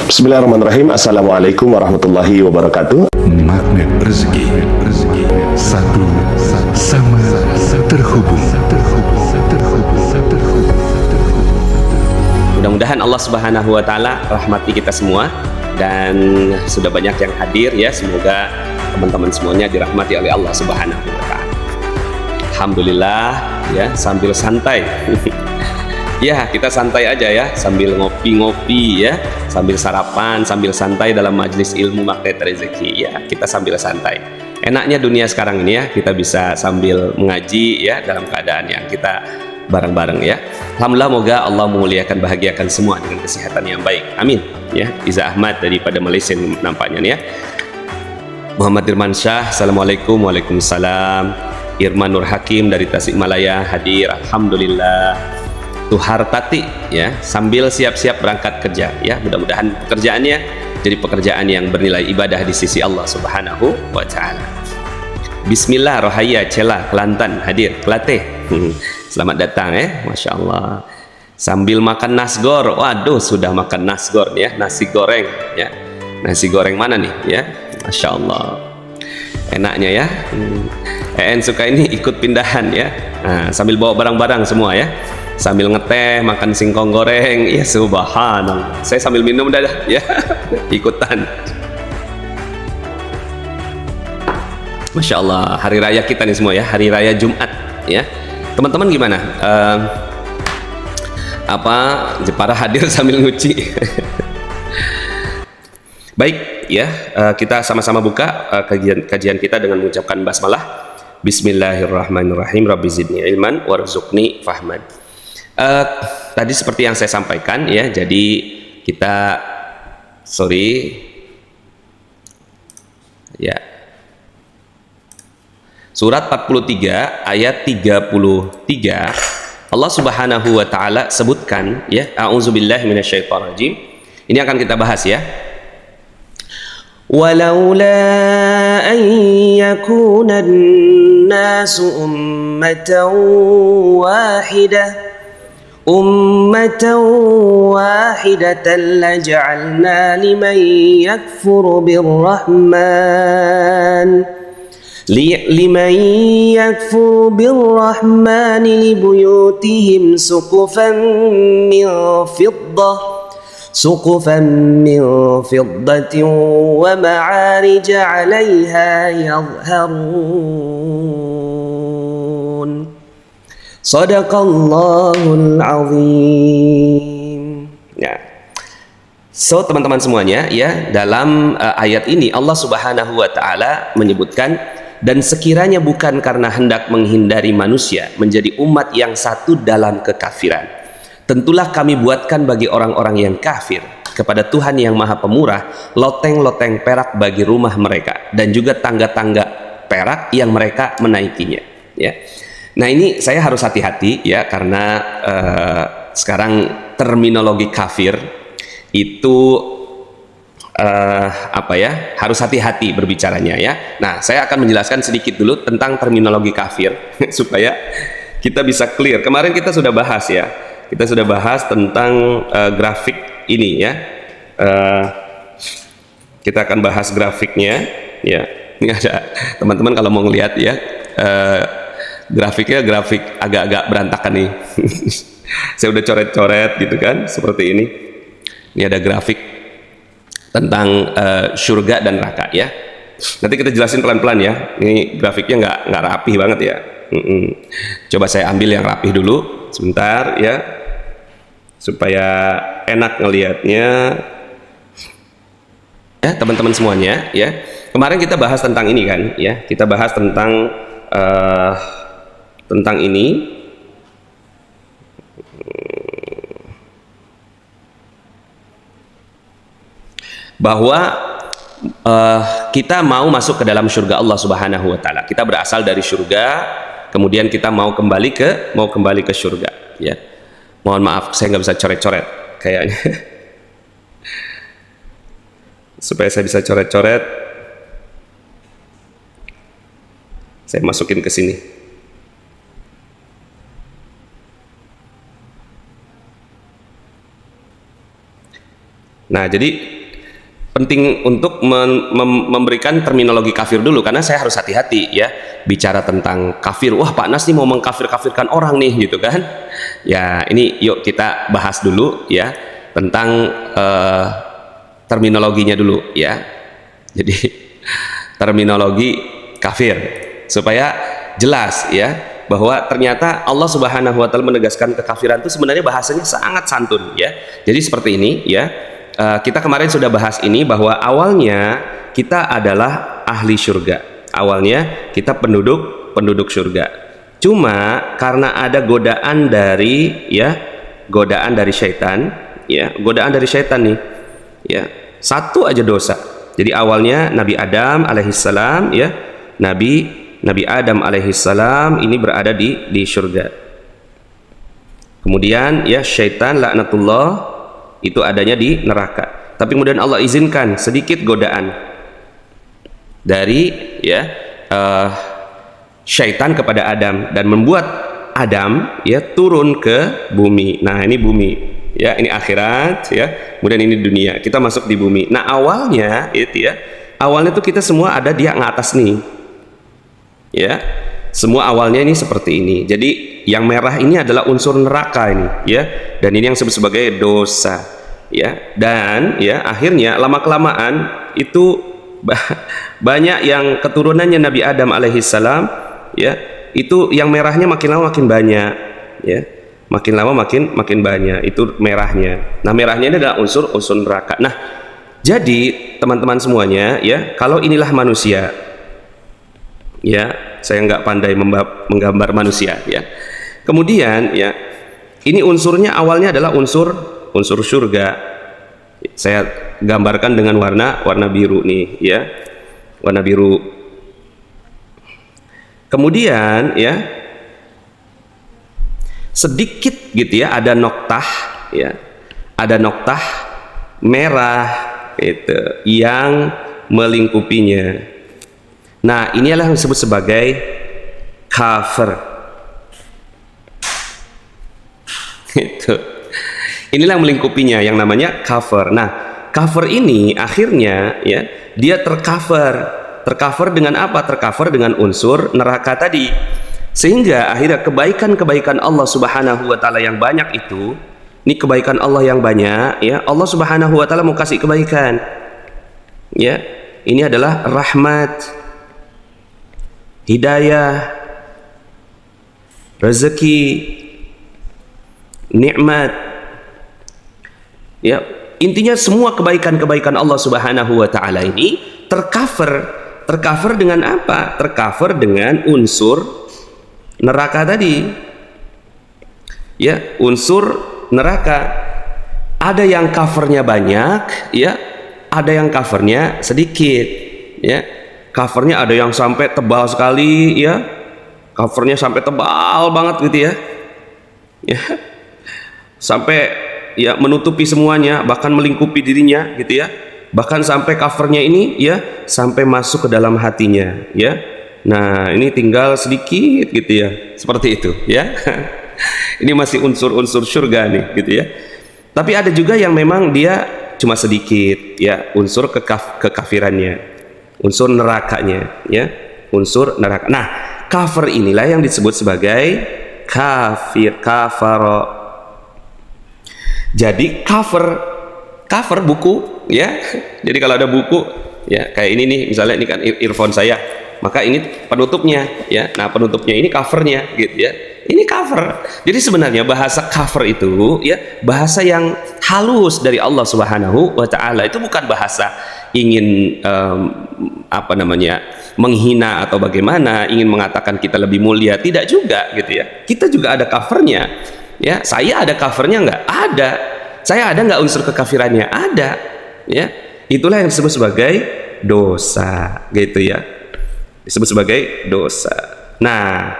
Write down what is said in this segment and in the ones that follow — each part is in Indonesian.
Bismillahirrahmanirrahim. Assalamualaikum warahmatullahi wabarakatuh. Magnet rezeki, satu sama terhubung. Mudah-mudahan Allah Subhanahu wa taala rahmati kita semua, dan sudah banyak yang hadir ya. Semoga teman-teman semuanya dirahmati oleh Allah Subhanahu wa taala. Alhamdulillah ya, sambil santai. Ya, kita santai aja ya, sambil ngopi-ngopi ya, sambil sarapan, sambil santai dalam majelis ilmu Magnet Rezeki ya, kita sambil santai. Enaknya dunia sekarang ini ya, kita bisa sambil mengaji ya, dalam keadaan yang kita bareng-bareng ya. Alhamdulillah, moga Allah memuliakan, bahagiakan semua dengan kesehatan yang baik. Amin ya. Iza Ahmad daripada Malaysia nampaknya nih ya. Muhammad Irman Syah, Assalamualaikum. Waalaikumsalam. Irman Nur Hakim dari Tasikmalaya hadir, alhamdulillah. Tuhar Tati ya, sambil siap-siap berangkat kerja ya. Mudah-mudahan pekerjaannya jadi pekerjaan yang bernilai ibadah di sisi Allah Subhanahu wa taala. Bismillah Rohaya Cela Kelantan hadir, Kelatih. Selamat datang ya, Masya Allah. Sambil makan nasgor, waduh sudah makan nasgor ya, nasi goreng ya. Nasi goreng mana nih ya, Masya Allah. Enaknya ya. En suka ini ikut pindahan ya. Nah, sambil bawa barang-barang semua ya. Sambil ngeteh, makan singkong goreng, ya subhanallah. Saya sambil minum dah ya, ikutan. Masya Allah, hari raya kita nih semua ya, hari raya Jumat ya. Teman-teman gimana? Jepara hadir sambil nguci. Baik ya, kita sama-sama buka kajian kita dengan mengucapkan basmalah. Bismillahirrahmanirrahim. Rabbi zidni ilman warzuqni fahman. Tadi seperti yang saya sampaikan ya, jadi kita surat 43 ayat 33 Allah Subhanahu wa taala sebutkan ya, a'udzubillahi minasyaitonirrajim. Ini akan kita bahas ya. ولولا أن يكون الناس أمة واحدة لجعلنا لمن يكفر بالرحمن لبيوتهم سقفا من فضة ومعارج عليها يظهرون صدق الله العظيم ya. So teman-teman semuanya ya, dalam ayat ini Allah Subhanahu wa taala menyebutkan, dan sekiranya bukan karena hendak menghindari manusia menjadi umat yang satu dalam kekafiran, tentulah kami buatkan bagi orang-orang yang kafir kepada Tuhan yang Maha Pemurah loteng-loteng perak bagi rumah mereka, dan juga tangga-tangga perak yang mereka menaikinya ya. Nah ini saya harus hati-hati ya, karena sekarang terminologi kafir itu harus hati-hati berbicaranya ya. Nah saya akan menjelaskan sedikit dulu tentang terminologi kafir supaya kita bisa clear. Kemarin kita sudah bahas ya, kita sudah bahas tentang grafik ini ya. Kita akan bahas grafiknya ya. Ini ada teman-teman kalau mau ngelihat ya, grafiknya grafik agak-agak berantakan nih. Saya udah coret-coret gitu kan, seperti ini. Ini ada grafik tentang surga dan neraka ya. Nanti kita jelasin pelan-pelan ya. Ini grafiknya nggak rapi banget ya. Coba saya ambil yang rapi dulu sebentar ya, supaya enak ngelihatnya ya teman-teman semuanya ya. Kemarin kita bahas tentang ini kan ya, kita bahas tentang ini bahwa kita mau masuk ke dalam surga Allah Subhanahu wa taala. Kita berasal dari surga, kemudian kita mau kembali ke surga ya. Mohon maaf saya nggak bisa coret-coret kayaknya. Supaya saya bisa coret-coret, saya masukin ke sini. Nah, jadi penting untuk memberikan terminologi kafir dulu, karena saya harus hati-hati ya bicara tentang kafir. Wah, Pak Nas nih mau mengkafir-kafirkan orang nih gitu kan. Ya, ini yuk kita bahas dulu ya tentang terminologinya dulu ya. Jadi terminologi kafir supaya jelas ya bahwa ternyata Allah Subhanahu wa taala menegaskan kekafiran itu sebenarnya bahasanya sangat santun ya. Jadi seperti ini ya. Kita kemarin sudah bahas ini bahwa awalnya kita adalah ahli surga. Awalnya kita penduduk surga. Cuma karena ada godaan dari syaitan ya, godaan dari syaitan nih ya. Satu aja dosa. Jadi awalnya Nabi Adam alaihissalam ya, Nabi Adam alaihissalam ini berada di surga. Kemudian ya syaitan laknatullah itu adanya di neraka. Tapi kemudian Allah izinkan sedikit godaan dari ya syaitan kepada Adam dan membuat Adam ya turun ke bumi. Nah, ini bumi ya, ini akhirat ya. Kemudian ini dunia. Kita masuk di bumi. Nah, awalnya itu ya. Awalnya tuh kita semua ada di atas nih. Ya. Semua awalnya ini seperti ini. Jadi yang merah ini adalah unsur neraka ini ya. Dan ini yang disebut sebagai dosa. Ya, dan ya akhirnya lama-kelamaan itu banyak yang keturunannya Nabi Adam alaihissalam ya, itu yang merahnya makin lama makin banyak ya, makin lama makin banyak itu merahnya. Nah, merahnya ini adalah unsur neraka. Nah, jadi teman-teman semuanya ya, kalau inilah manusia ya, saya nggak pandai menggambar manusia ya. Kemudian ya, ini unsurnya awalnya adalah unsur surga. Saya gambarkan dengan warna biru nih ya, warna biru. Kemudian ya sedikit gitu ya, ada noktah ya, ada noktah merah itu yang melingkupinya. Nah, ini adalah yang disebut sebagai kafir. Itu. Inilah yang melingkupinya yang namanya cover. Nah, cover ini akhirnya ya dia tercover dengan apa? Tercover dengan unsur neraka tadi. Sehingga akhirnya kebaikan-kebaikan Allah Subhanahu wa taala yang banyak itu, ini kebaikan Allah yang banyak ya. Allah Subhanahu wa taala mau kasih kebaikan. Ya, ini adalah rahmat, hidayah, rezeki, nikmat. Ya, intinya semua kebaikan-kebaikan Allah Subhanahu wa taala ini tercover dengan apa? Tercover dengan unsur neraka tadi. Ya, unsur neraka. Ada yang covernya banyak, ya. Ada yang covernya sedikit, ya. Covernya ada yang sampai tebal sekali, ya. Covernya sampai tebal banget gitu ya. Ya. Sampai ya menutupi semuanya, bahkan melingkupi dirinya gitu ya, bahkan sampai covernya ini ya sampai masuk ke dalam hatinya ya. Nah, ini tinggal sedikit gitu ya, seperti itu ya. Ini masih unsur-unsur surga nih gitu ya. Tapi ada juga yang memang dia cuma sedikit ya, unsur kekafirannya, unsur nerakanya ya, unsur neraka. Nah, kafir inilah yang disebut sebagai kafaro. Jadi cover buku ya. Jadi kalau ada buku ya kayak ini nih, misalnya ini kan earphone saya, maka ini penutupnya ya. Nah, penutupnya ini covernya gitu ya. Ini cover. Jadi sebenarnya bahasa cover itu ya bahasa yang halus dari Allah Subhanahu wa taala. Itu bukan bahasa ingin menghina atau bagaimana, ingin mengatakan kita lebih mulia, tidak juga gitu ya. Kita juga ada covernya. Ya, saya ada covernya nggak? Ada. Saya ada nggak unsur kekafirannya? Ada. Ya, itulah yang disebut sebagai dosa, gitu ya. Disebut sebagai dosa. Nah,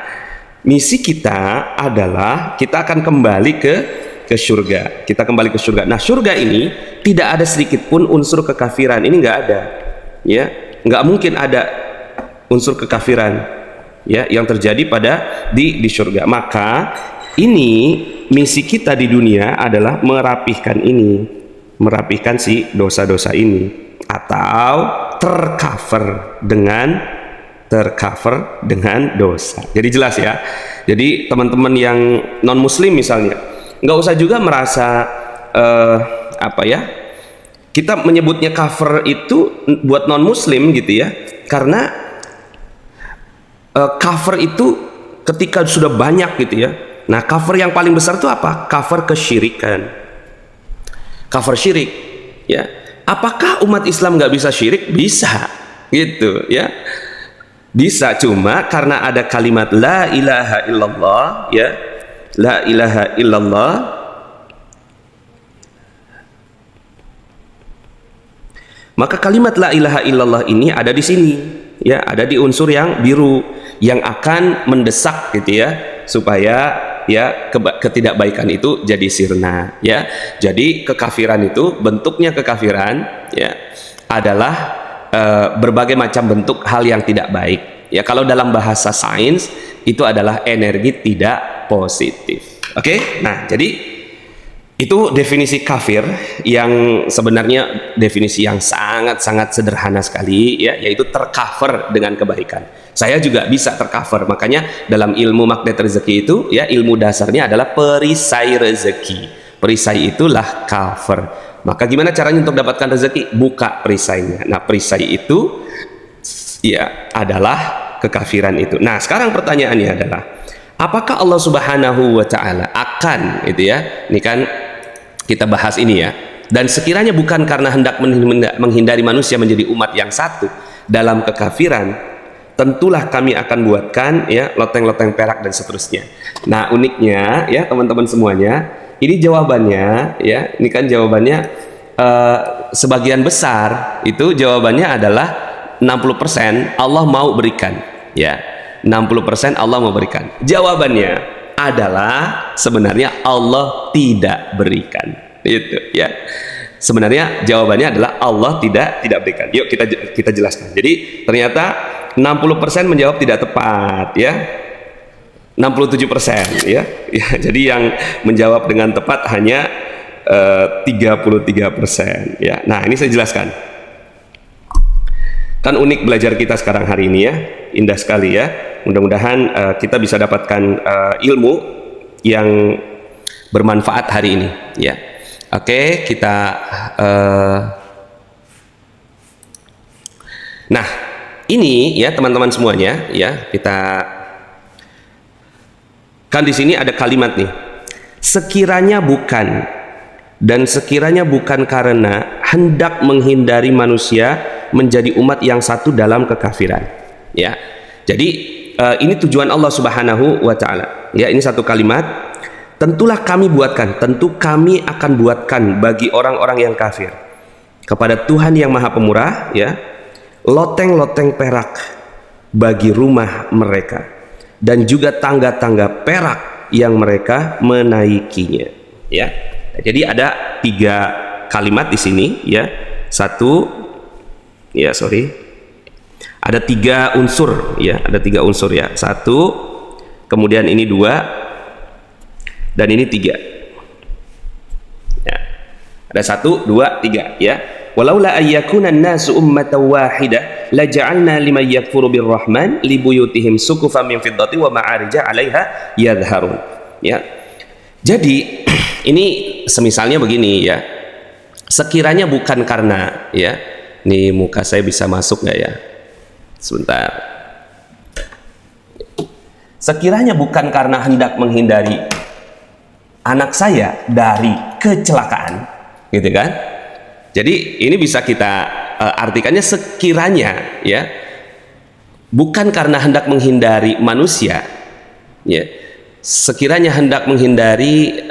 misi kita adalah kita akan kembali ke surga. Kita kembali ke surga. Nah, surga ini tidak ada sedikit pun unsur kekafiran. Ini nggak ada. Ya, nggak mungkin ada unsur kekafiran. Ya, yang terjadi di surga. Maka ini misi kita di dunia adalah merapihkan si dosa-dosa ini. atau tercover dengan dosa. Jadi jelas ya. Jadi teman-teman yang non muslim misalnya, nggak usah juga merasa kita menyebutnya cover itu buat non muslim gitu ya, karena cover itu ketika sudah banyak gitu ya. Nah, cover yang paling besar itu apa? Cover kesyirikan, cover syirik ya. Apakah umat Islam nggak bisa syirik? Bisa gitu ya, bisa, cuma karena ada kalimat la ilaha illallah ya, la ilaha illallah, maka kalimat la ilaha illallah ini ada di sini ya, ada di unsur yang biru yang akan mendesak gitu ya, supaya ya ketidakbaikan itu jadi sirna ya. Jadi kekafiran itu, bentuknya kekafiran ya adalah berbagai macam bentuk hal yang tidak baik ya. Kalau dalam bahasa sains itu adalah energi tidak positif. Oke? Nah, jadi itu definisi kafir yang sebenarnya definisi yang sangat-sangat sederhana sekali ya, yaitu tercover dengan kebaikan. Saya juga bisa tercover, makanya dalam ilmu magnet rezeki itu ya, ilmu dasarnya adalah perisai rezeki. Perisai itulah cover. Maka gimana caranya untuk dapatkan rezeki? Buka perisainya. Nah, perisai itu ya adalah kekafiran itu. Nah, sekarang pertanyaannya adalah, apakah Allah Subhanahu wa taala akan itu ya, ini kan kita bahas ini ya, dan sekiranya bukan karena hendak menghindari manusia menjadi umat yang satu dalam kekafiran, tentulah kami akan buatkan ya loteng-loteng perak dan seterusnya. Nah, uniknya ya teman-teman semuanya, ini jawabannya ya, ini kan jawabannya sebagian besar itu jawabannya adalah 60% Allah mau berikan ya, 60% Allah mau berikan. Jawabannya adalah sebenarnya Allah tidak berikan, itu ya. Sebenarnya jawabannya adalah Allah tidak berikan. Yuk kita jelaskan. Jadi ternyata 60% menjawab tidak tepat ya, 67% ya. Jadi yang menjawab dengan tepat hanya 33% ya. Nah, ini saya jelaskan. Kan unik belajar kita sekarang hari ini ya, indah sekali ya. Mudah-mudahan kita bisa dapatkan ilmu yang bermanfaat hari ini ya. Oke, kita nah ini ya teman-teman semuanya ya, kita kan di sini ada kalimat nih, sekiranya bukan karena hendak menghindari manusia menjadi umat yang satu dalam kekafiran ya. Jadi ini tujuan Allah Subhanahu wa taala ya. Ini satu kalimat, tentulah kami buatkan, tentu kami akan buatkan bagi orang-orang yang kafir kepada Tuhan yang Maha Pemurah ya, loteng-loteng perak bagi rumah mereka dan juga tangga-tangga perak yang mereka menaikinya ya. Jadi ada 3 kalimat di sini ya. Ada 3 unsur ya, ada 3 unsur ya. 1, kemudian ini 2, dan ini 3 ya. Ada 1, 2, 3 ya. Walaula ayyakuna an-nasu ummatan wahidah laja'alna liman yakfuru birrahman libuyutihim suqufan min fiddati wa ma'arija 'alaiha yadhharun ya. Jadi ini semisalnya begini ya, sekiranya bukan karena ya, ini muka saya bisa masuk nggak ya? Sebentar. Sekiranya bukan karena hendak menghindari anak saya dari kecelakaan, gitu kan? Jadi ini bisa kita artikannya sekiranya ya, bukan karena hendak menghindari manusia, ya, sekiranya hendak menghindari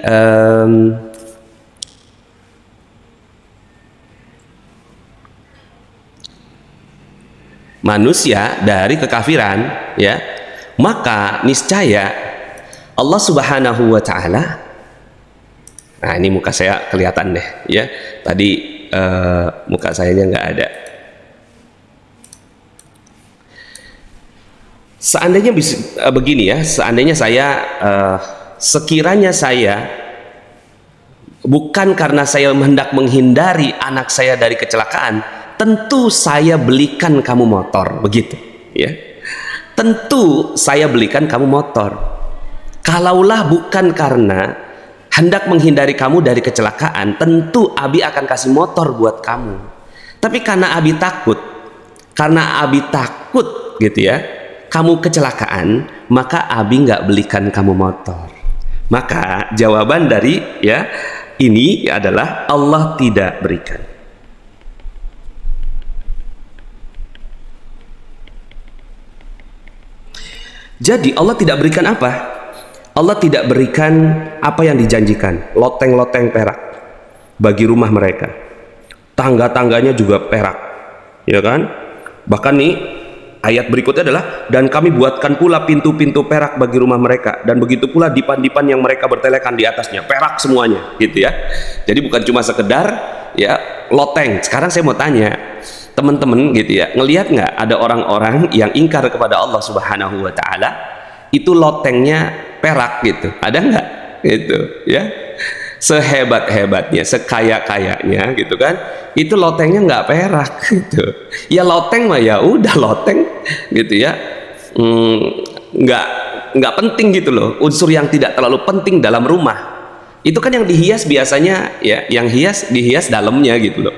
manusia dari kekafiran ya, maka niscaya Allah Subhanahu wa taala, nah ini muka saya kelihatan deh ya, tadi muka sayanya nggak ada. Seandainya bisa begini ya, seandainya saya sekiranya saya bukan karena saya hendak menghindari anak saya dari kecelakaan, tentu saya belikan kamu motor, begitu ya. Tentu saya belikan kamu motor. Kalaulah bukan karena hendak menghindari kamu dari kecelakaan, tentu Abi akan kasih motor buat kamu. Tapi karena Abi takut gitu ya, kamu kecelakaan, maka Abi nggak belikan kamu motor. Maka jawaban dari ya ini adalah Allah tidak berikan. Jadi Allah tidak berikan apa? Allah tidak berikan apa yang dijanjikan, loteng-loteng perak bagi rumah mereka. Tangga-tangganya juga perak, ya kan? Bahkan nih ayat berikutnya adalah, dan kami buatkan pula pintu-pintu perak bagi rumah mereka, dan begitu pula dipan-dipan yang mereka bertelekan di atasnya, perak semuanya, gitu ya. Jadi bukan cuma sekedar ya loteng. Sekarang saya mau tanya teman-teman gitu ya, ngelihat nggak ada orang-orang yang ingkar kepada Allah Subhanahu wa Ta'ala itu lotengnya perak gitu, ada nggak gitu ya? Sehebat-hebatnya, sekaya-kayanya gitu kan, itu lotengnya nggak perak gitu. Ya loteng mah ya udah loteng gitu ya, nggak penting gitu loh, unsur yang tidak terlalu penting dalam rumah. Itu kan yang dihias biasanya ya, yang dihias dalamnya gitu loh.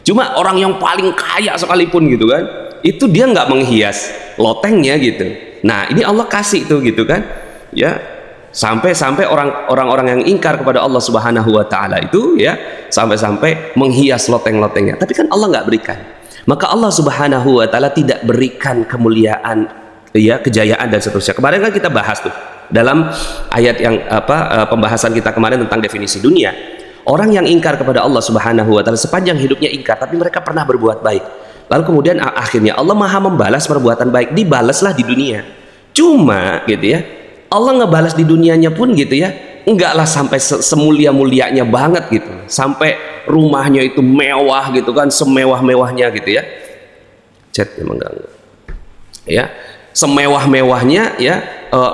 Cuma orang yang paling kaya sekalipun gitu kan, itu dia nggak menghias lotengnya gitu. Nah ini Allah kasih tuh gitu kan ya, sampai orang-orang yang ingkar kepada Allah Subhanahu wa Ta'ala itu ya sampai menghias loteng-lotengnya, tapi kan Allah nggak berikan. Maka Allah Subhanahu wa Ta'ala tidak berikan kemuliaan ya, kejayaan dan seterusnya. Kemarin kan kita bahas tuh dalam ayat yang pembahasan kita kemarin tentang definisi dunia. Orang yang ingkar kepada Allah Subhanahu wa Ta'ala sepanjang hidupnya ingkar, tapi mereka pernah berbuat baik. Lalu kemudian akhirnya Allah Maha membalas perbuatan baik, dibalaslah di dunia. Cuma gitu ya, Allah ngebalas di dunianya pun gitu ya, enggaklah sampai semulia-mulianya banget gitu, sampai rumahnya itu mewah gitu kan, semewah-mewahnya gitu ya. Chat memang enggak ya, semewah-mewahnya ya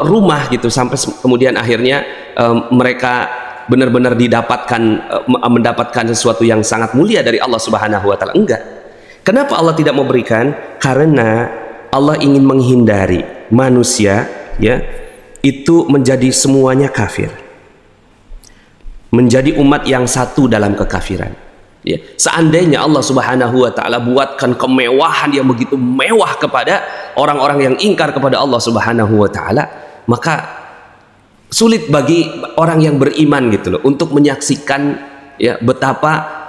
rumah gitu, sampai kemudian akhirnya mereka benar-benar mendapatkan sesuatu yang sangat mulia dari Allah Subhanahu wa Ta'ala. Enggak. Kenapa Allah tidak memberikan? Karena Allah ingin menghindari manusia ya itu menjadi semuanya kafir, menjadi umat yang satu dalam kekafiran ya. Seandainya Allah Subhanahu wa Ta'ala buatkan kemewahan yang begitu mewah kepada orang-orang yang ingkar kepada Allah Subhanahu wa Ta'ala, maka sulit bagi orang yang beriman gitu loh untuk menyaksikan ya betapa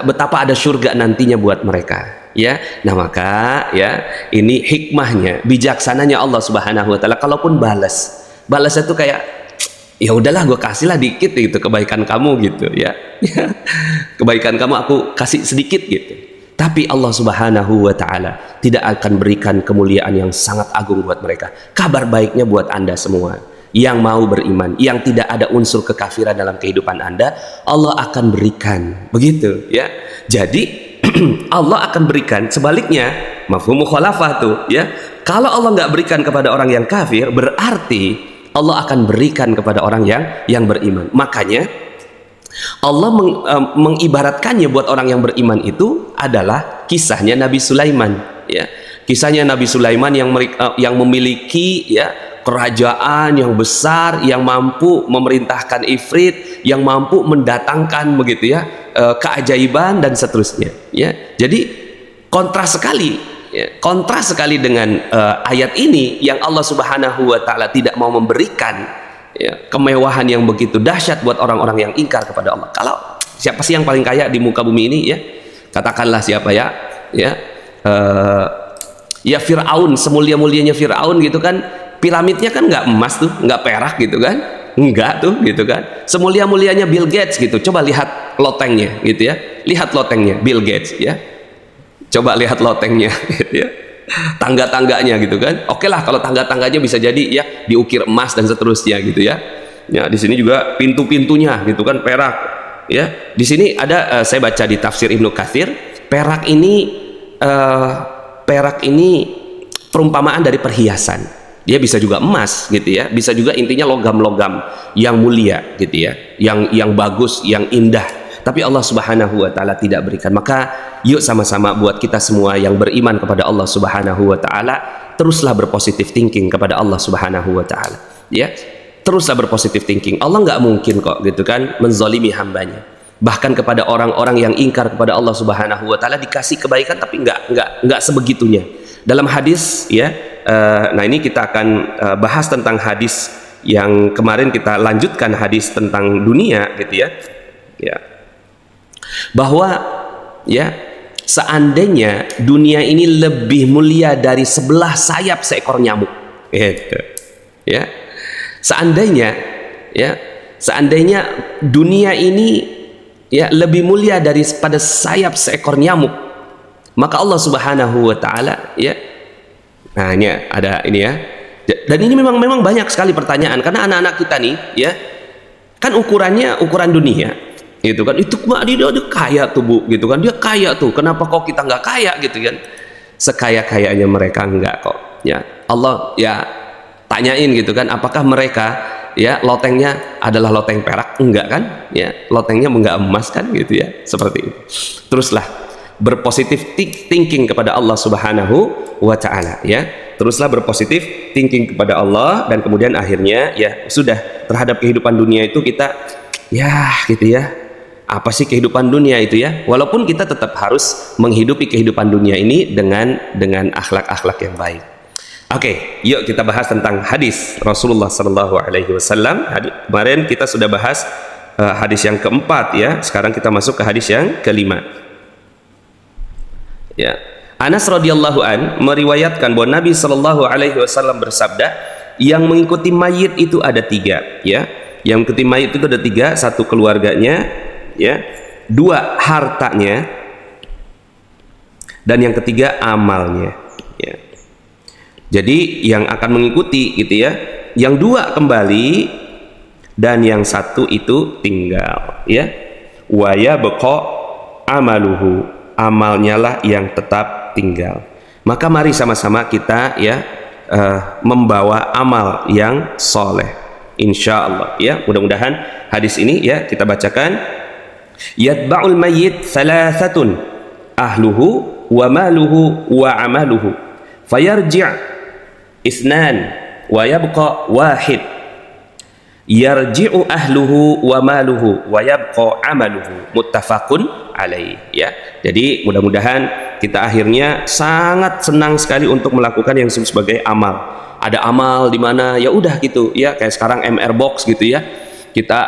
betapa ada surga nantinya buat mereka ya. Nah maka ya ini hikmahnya, bijaksananya Allah Subhanahu wa Ta'ala. Kalaupun balasnya tuh kayak ya udahlah gue kasih lah dikit gitu kebaikan kamu gitu ya, kebaikan kamu aku kasih sedikit gitu. Tapi Allah Subhanahu wa Ta'ala tidak akan berikan kemuliaan yang sangat agung buat mereka. Kabar baiknya buat Anda semua yang mau beriman, yang tidak ada unsur kekafiran dalam kehidupan Anda, Allah akan berikan, begitu ya. Jadi Allah akan berikan. Sebaliknya mafhum mukhalafah tuh ya, kalau Allah nggak berikan kepada orang yang kafir, berarti Allah akan berikan kepada orang yang beriman. Makanya Allah mengibaratkannya buat orang yang beriman itu adalah kisahnya Nabi Sulaiman ya. Kisahnya Nabi Sulaiman yang memiliki ya kerajaan yang besar, yang mampu memerintahkan ifrit, yang mampu mendatangkan begitu ya keajaiban dan seterusnya ya. Jadi kontras sekali dengan ayat ini yang Allah Subhanahu wa Ta'ala tidak mau memberikan ya kemewahan yang begitu dahsyat buat orang-orang yang ingkar kepada Allah. Kalau siapa sih yang paling kaya di muka bumi ini ya, katakanlah siapa ya ya Fir'aun, semulia-mulianya Fir'aun gitu kan, piramidnya kan nggak emas tuh, nggak perak gitu kan, nggak tuh gitu kan. Semulia-mulianya Bill Gates gitu, coba lihat lotengnya gitu ya, lihat lotengnya Bill Gates ya, coba lihat lotengnya gitu ya, tangga-tangganya gitu kan. Oke lah kalau tangga-tangganya bisa jadi ya diukir emas dan seterusnya gitu ya. Ya di sini juga pintu-pintunya gitu kan perak ya. Di sini ada saya baca di tafsir Ibnu Katsir, perak ini perumpamaan dari perhiasan. Dia bisa juga emas gitu ya, bisa juga intinya logam-logam yang mulia gitu ya, yang bagus, yang indah. tapi Allah Subhanahu wa taala tidak berikan. Maka yuk sama-sama buat kita semua yang beriman kepada Allah Subhanahu wa taala, teruslah berpositif thinking kepada Allah Subhanahu wa taala. Ya, teruslah berpositif thinking. Allah nggak mungkin kok gitu kan menzalimi hambanya. Bahkan kepada orang-orang yang ingkar kepada Allah Subhanahu wa taala dikasih kebaikan, tapi nggak sebegitunya. Dalam hadis ya, nah ini kita akan bahas tentang hadis yang kemarin kita lanjutkan, hadis tentang dunia gitu ya. Ya. Bahwa ya seandainya dunia ini lebih mulia dari sebelah sayap seekor nyamuk gitu. Ya. Seandainya dunia ini ya lebih mulia daripada sayap seekor nyamuk, maka Allah Subhanahu wa taala ya, nah ini ada ini ya. Dan ini memang banyak sekali pertanyaan, karena anak-anak kita nih ya kan ukurannya ukuran dunia gitu kan, itu dia kaya tuh Bu gitu kan, dia kaya tuh, kenapa kok kita nggak kaya gitu kan. Sekaya-kayanya mereka enggak kok ya. Allah ya tanyain gitu kan, apakah mereka ya lotengnya adalah loteng perak? Enggak kan ya, lotengnya enggak emas kan gitu ya, seperti itu. Teruslah berpositif thinking kepada Allah Subhanahu wa taala ya. Teruslah berpositif thinking kepada Allah, dan kemudian akhirnya ya sudah, terhadap kehidupan dunia itu kita ya gitu ya, apa sih kehidupan dunia itu ya, walaupun kita tetap harus menghidupi kehidupan dunia ini dengan akhlak-akhlak yang baik. Oke, yuk kita bahas tentang hadis Rasulullah Sallallahu Alaihi Wasallam. Kemarin kita sudah bahas hadis yang keempat ya, sekarang kita masuk ke hadis yang kelima ya. Anas radhiyallahu an meriwayatkan bahwa Nabi Shallallahu Alaihi Wasallam bersabda, yang mengikuti mayit itu ada tiga ya. Yang mengikuti mayit itu ada tiga: satu keluarganya ya, dua hartanya, dan yang ketiga amalnya ya. Jadi yang akan mengikuti gitu ya, yang dua kembali dan yang satu itu tinggal ya. Wa yabqa amaluhu, amalnya lah yang tetap tinggal. Maka mari sama-sama kita ya membawa amal yang soleh, insya Allah ya. Mudah-mudahan hadis ini ya kita bacakan. Yatba'ul mayyit thalathatun, ahluhu wa maluhu wa amaluhu, fayarji' isnan wa yabqa wahid, yarji'u ahluhu wa maluhu wa yabqa amaluhu, muttafaqun alaih ya. Jadi mudah-mudahan kita akhirnya sangat senang sekali untuk melakukan yang disebut sebagai amal. Ada amal di mana ya udah gitu ya, kayak sekarang MR Box gitu ya, kita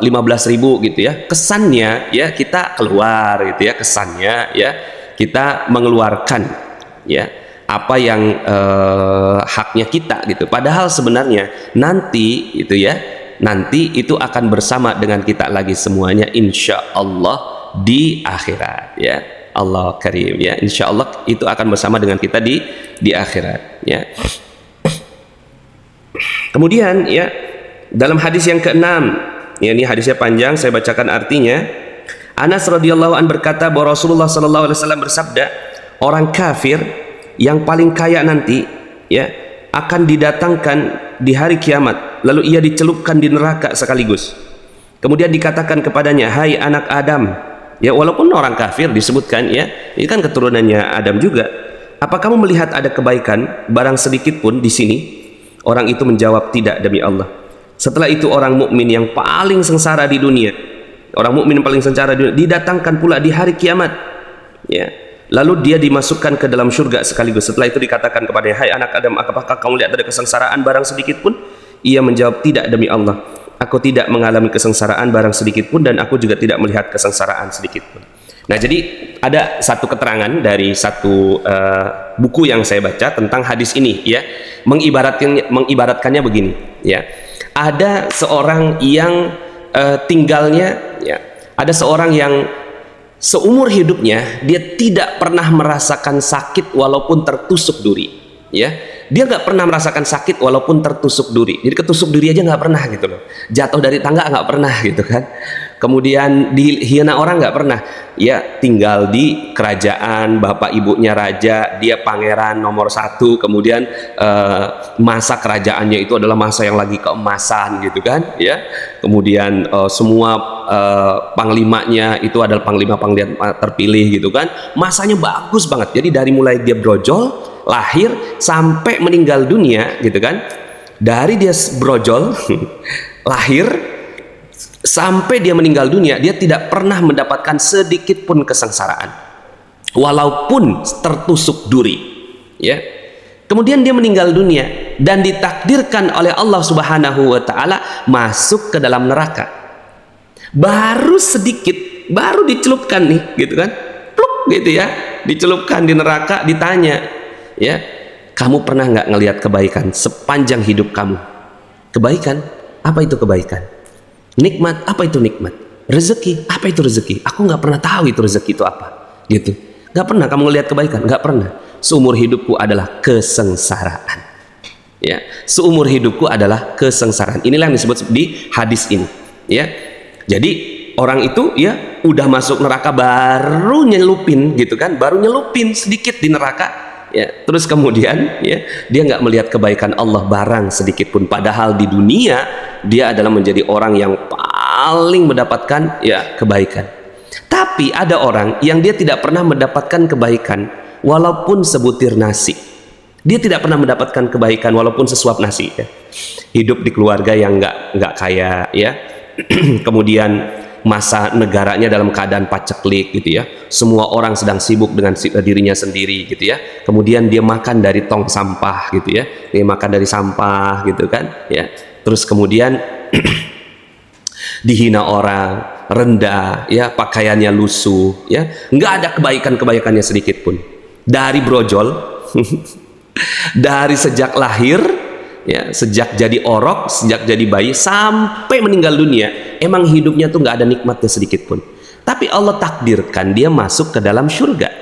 15.000 gitu ya, kesannya ya kita keluar gitu ya, kesannya ya kita mengeluarkan ya apa yang haknya kita gitu. Padahal sebenarnya nanti itu ya, nanti itu akan bersama dengan kita lagi semuanya insya Allah di akhirat ya. Allah karim ya, insya Allah itu akan bersama dengan kita di akhirat ya. Kemudian ya dalam hadis yang keenam ya, ini hadisnya panjang, saya bacakan artinya. Anas radhiyallahu an berkata bahwa Rasulullah sallallahu alaihi wasallam bersabda, orang kafir yang paling kaya nanti ya akan didatangkan di hari kiamat, lalu ia dicelupkan di neraka sekaligus. Kemudian dikatakan kepadanya, hai anak Adam ya, walaupun orang kafir disebutkan ya, ini kan keturunannya Adam juga, apa kamu melihat ada kebaikan barang sedikit pun di sini? Orang itu menjawab, tidak demi Allah. Setelah itu orang mukmin yang paling sengsara di dunia, orang mukmin yang paling sengsara di dunia, didatangkan pula di hari kiamat ya. Lalu dia dimasukkan ke dalam surga sekaligus. Setelah itu dikatakan kepadanya, hai anak Adam, apakah kamu lihat ada kesengsaraan barang sedikit pun? Ia menjawab, tidak demi Allah, aku tidak mengalami kesengsaraan barang sedikit pun, dan aku juga tidak melihat kesengsaraan sedikit pun. Nah, jadi ada satu keterangan dari satu buku yang saya baca tentang hadis ini ya, mengibaratkannya begini ya. Ada seorang yang tinggalnya ya, ada seorang yang seumur hidupnya dia tidak pernah merasakan sakit walaupun tertusuk duri ya, dia nggak pernah merasakan sakit walaupun tertusuk duri. Jadi ketusuk duri aja nggak pernah gitu loh. Jatuh dari tangga nggak pernah gitu kan. Kemudian dihina orang nggak pernah. Ya, tinggal di kerajaan, bapak ibunya raja, dia pangeran nomor 1. Kemudian masa kerajaannya itu adalah masa yang lagi keemasan gitu kan. Ya, kemudian semua panglimanya itu adalah panglima-panglima terpilih gitu kan. Masanya bagus banget. Jadi dari mulai dia brojol, lahir sampai meninggal dunia gitu kan, dari dia brojol lahir sampai dia meninggal dunia, dia tidak pernah mendapatkan sedikit pun kesengsaraan walaupun tertusuk duri, ya. Kemudian dia meninggal dunia dan ditakdirkan oleh Allah Subhanahu wa taala masuk ke dalam neraka. Baru sedikit, baru dicelupkan nih gitu kan, pluk gitu ya, dicelupkan di neraka, ditanya, ya, kamu pernah nggak ngelihat kebaikan sepanjang hidup kamu? Kebaikan, apa itu kebaikan? Nikmat, apa itu nikmat? Rezeki, apa itu rezeki? Aku nggak pernah tahu itu rezeki itu apa, gitu. Nggak pernah kamu ngelihat kebaikan, nggak pernah. Seumur hidupku adalah kesengsaraan, ya. Seumur hidupku adalah kesengsaraan. Inilah yang disebut di hadis ini, ya. Jadi orang itu ya udah masuk neraka baru nyelupin gitu kan, baru nyelupin sedikit di neraka. Ya, terus kemudian ya dia nggak melihat kebaikan Allah barang sedikit pun, padahal di dunia dia adalah menjadi orang yang paling mendapatkan ya kebaikan. Tapi ada orang yang dia tidak pernah mendapatkan kebaikan walaupun sebutir nasi. Dia tidak pernah mendapatkan kebaikan walaupun sesuap nasi, ya. Hidup di keluarga yang nggak kaya, ya. Kemudian masa negaranya dalam keadaan paceklik gitu ya, semua orang sedang sibuk dengan dirinya sendiri gitu ya, kemudian dia makan dari tong sampah gitu ya, dia makan dari sampah gitu kan ya, terus kemudian dihina orang, rendah ya, pakaiannya lusuh ya, nggak ada kebaikannya sedikit pun. Dari brojol dari sejak lahir ya, sejak jadi orok, sejak jadi bayi sampai meninggal dunia, emang hidupnya tuh nggak ada nikmatnya sedikit pun. Tapi Allah takdirkan dia masuk ke dalam surga.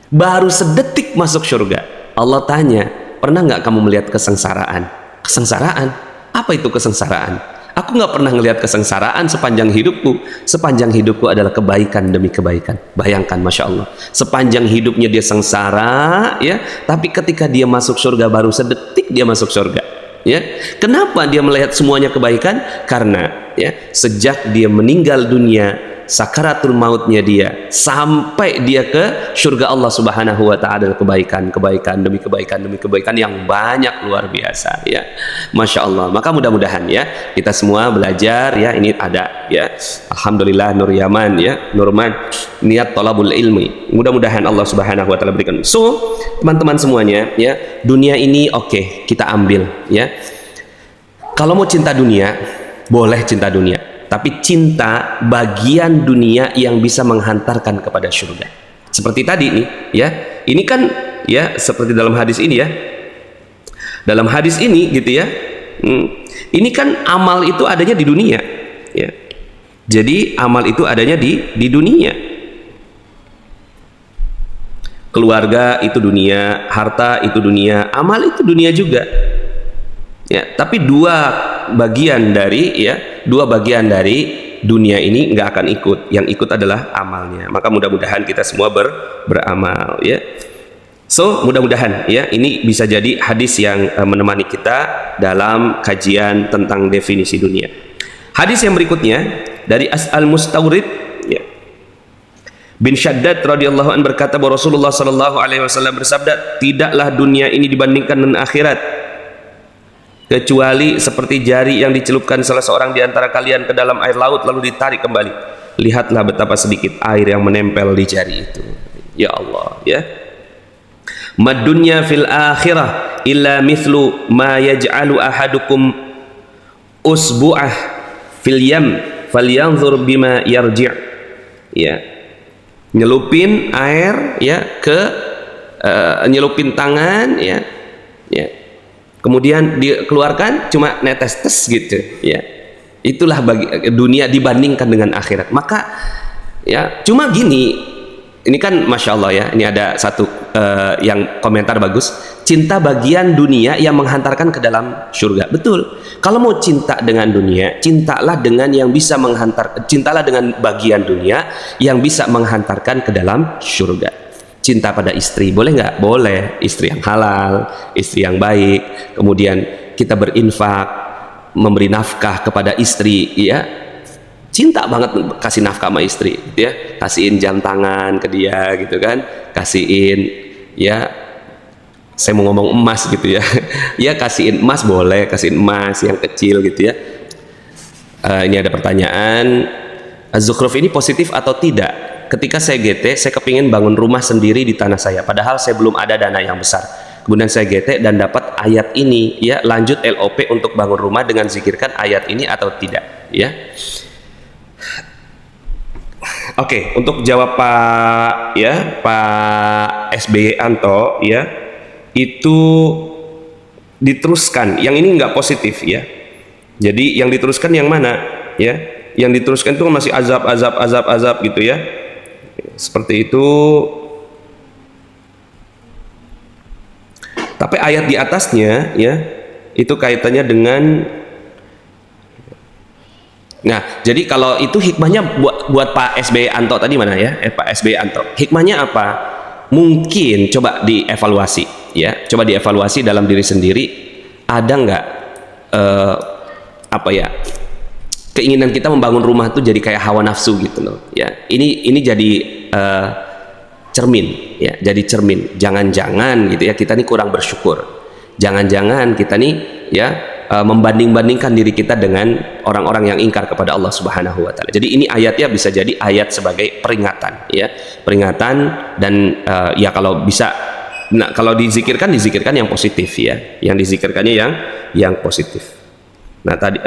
Baru sedetik masuk surga, Allah tanya, pernah nggak kamu melihat kesengsaraan? Kesengsaraan? Apa itu kesengsaraan? Aku nggak pernah melihat kesengsaraan sepanjang hidupku. Sepanjang hidupku adalah kebaikan demi kebaikan. Bayangkan, masya Allah, sepanjang hidupnya dia sengsara, ya. Tapi ketika dia masuk surga, baru sedetik dia masuk surga, ya. Kenapa dia melihat semuanya kebaikan? Karena ya sejak dia meninggal dunia, sakaratul mautnya dia sampai dia ke surga Allah Subhanahu wa taala, kebaikan demi kebaikan yang banyak, luar biasa ya, masya Allah. Maka mudah-mudahan ya kita semua belajar ya, ini ada ya, alhamdulillah Nur Yaman ya, Nurman, niat thalabul ilmi, mudah-mudahan Allah Subhanahu wa taala berikan. So teman-teman semuanya ya, dunia ini oke, kita ambil ya. Kalau mau cinta dunia boleh cinta dunia, tapi cinta bagian dunia yang bisa menghantarkan kepada surga. Seperti tadi nih ya, ini kan ya seperti dalam hadis ini ya, dalam hadis ini gitu ya, ini kan amal itu adanya di dunia ya. Jadi amal itu adanya di dunia. Keluarga itu dunia, harta itu dunia, amal itu dunia juga ya. Tapi dua bagian dari dunia ini nggak akan ikut. Yang ikut adalah amalnya. Maka mudah-mudahan kita semua beramal ya. So mudah-mudahan ya ini bisa jadi hadis yang menemani kita dalam kajian tentang definisi dunia. Hadis yang berikutnya dari Al-Mustawrid ya, bin Shaddad radhiyallahu anhu berkata bahwa Rasulullah sallallahu alaihi wasallam bersabda, tidaklah dunia ini dibandingkan dengan akhirat kecuali seperti jari yang dicelupkan salah seorang di antara kalian ke dalam air laut lalu ditarik kembali. Lihatlah betapa sedikit air yang menempel di jari itu. Ya Allah ya. Mad dunya fil akhirah illa mithlu ma yaj'alu ahadukum usbu'ah fil yam falyanzur bima yarji'. Ya. Nyelupin air ya ke nyelupin tangan ya. Ya. Kemudian dikeluarkan cuma netes tes gitu ya. Itulah bagi dunia dibandingkan dengan akhirat. Maka ya cuma gini, ini kan masya Allah ya, ini ada satu yang komentar bagus, cinta bagian dunia yang menghantarkan ke dalam surga. Betul. Kalau mau cinta dengan dunia, cintalah dengan yang bisa cintalah dengan bagian dunia yang bisa menghantarkan ke dalam surga. Cinta pada istri, boleh nggak? Boleh. Istri yang halal, istri yang baik. Kemudian kita berinfak, memberi nafkah kepada istri, ya. Cinta banget kasih nafkah sama istri, gitu ya. Kasihin jam tangan ke dia, gitu kan. Kasihin, ya. Saya mau ngomong emas gitu ya. Ya kasihin emas boleh, kasihin emas yang kecil gitu ya. Ini ada pertanyaan, zukhruf ini positif atau tidak? Ketika saya GT, saya kepingin bangun rumah sendiri di tanah saya, padahal saya belum ada dana yang besar. Kemudian saya GT dan dapat ayat ini, ya lanjut LOP untuk bangun rumah dengan zikirkan ayat ini atau tidak, ya. Oke, untuk jawab Pak SBY Anto, ya. Itu diteruskan, yang ini nggak positif ya. Jadi yang diteruskan yang mana ya? Yang diteruskan itu masih azab gitu ya. Seperti itu. Tapi ayat di atasnya ya, itu kaitannya dengan. Nah, jadi kalau itu hikmahnya buat Pak SBY Anto tadi mana ya? Pak SBY Anto. Hikmahnya apa? Mungkin coba dievaluasi ya, coba dievaluasi dalam diri sendiri, ada nggak keinginan kita membangun rumah tuh jadi kayak hawa nafsu gitu loh ya. Ini jadi cermin ya, jadi cermin. Jangan-jangan gitu ya kita nih kurang bersyukur, jangan-jangan kita nih ya membanding-bandingkan diri kita dengan orang-orang yang ingkar kepada Allah Subhanahu wa taala. Jadi ini ayatnya bisa jadi ayat sebagai peringatan ya, peringatan dan ya kalau bisa, nah kalau dizikirkan yang positif ya, yang dizikirkannya yang positif. Nah tadi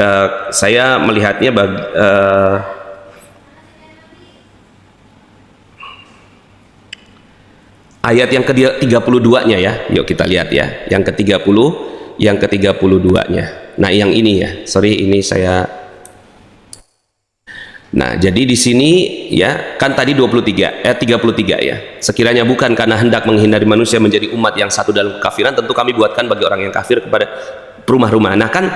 saya melihatnya ayat yang ke-32-nya ya, yuk kita lihat ya, yang ke-32-nya. Nah, yang ini ya. Sorry, ini saya. Nah, jadi di sini ya, kan tadi 33 ya. Sekiranya bukan karena hendak menghindari manusia menjadi umat yang satu dalam kekafiran, tentu kami buatkan bagi orang yang kafir kepada rumah-rumah. Nah, kan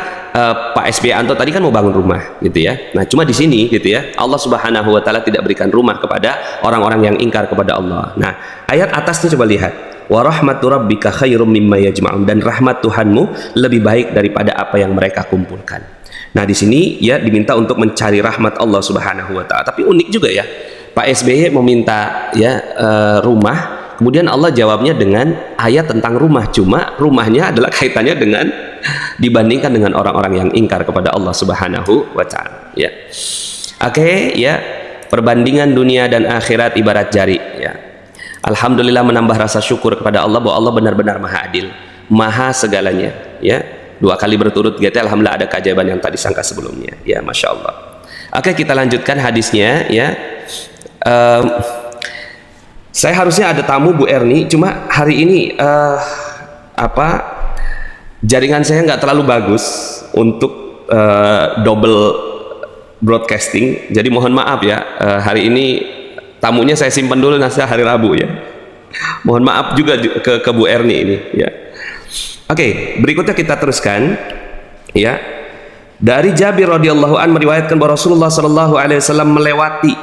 Pak SBY Anto tadi kan mau bangun rumah gitu ya. Nah, cuma di sini gitu ya, Allah Subhanahu wa taala tidak berikan rumah kepada orang-orang yang ingkar kepada Allah. Nah, ayat atasnya coba lihat. Wa rahmatu rabbika khairum mimma yajma'un, dan rahmat Tuhanmu lebih baik daripada apa yang mereka kumpulkan. Nah di sini ya diminta untuk mencari rahmat Allah Subhanahu wa taala. Tapi unik juga ya, Pak SBY meminta ya rumah, kemudian Allah jawabnya dengan ayat tentang rumah, cuma rumahnya adalah kaitannya dengan dibandingkan dengan orang-orang yang ingkar kepada Allah Subhanahu wa taala ya. Oke ya, perbandingan dunia dan akhirat ibarat jari ya. Alhamdulillah menambah rasa syukur kepada Allah bahwa Allah benar-benar maha adil, maha segalanya ya. 2 kali berturut gitu, alhamdulillah ada keajaiban yang tak disangka sebelumnya ya, Masya Allah. Oke, kita lanjutkan hadisnya ya. Saya harusnya ada tamu Bu Erni, cuma hari ini jaringan saya nggak terlalu bagus untuk double broadcasting, jadi mohon maaf ya, hari ini tamunya saya simpan dulu, nanti hari Rabu ya. Mohon maaf juga ke Bu Erni ini ya. Oke, berikutnya kita teruskan ya. Dari Jabir radhiyallahu an meriwayatkan bahwa Rasulullah sallallahu alaihi wasallam melewati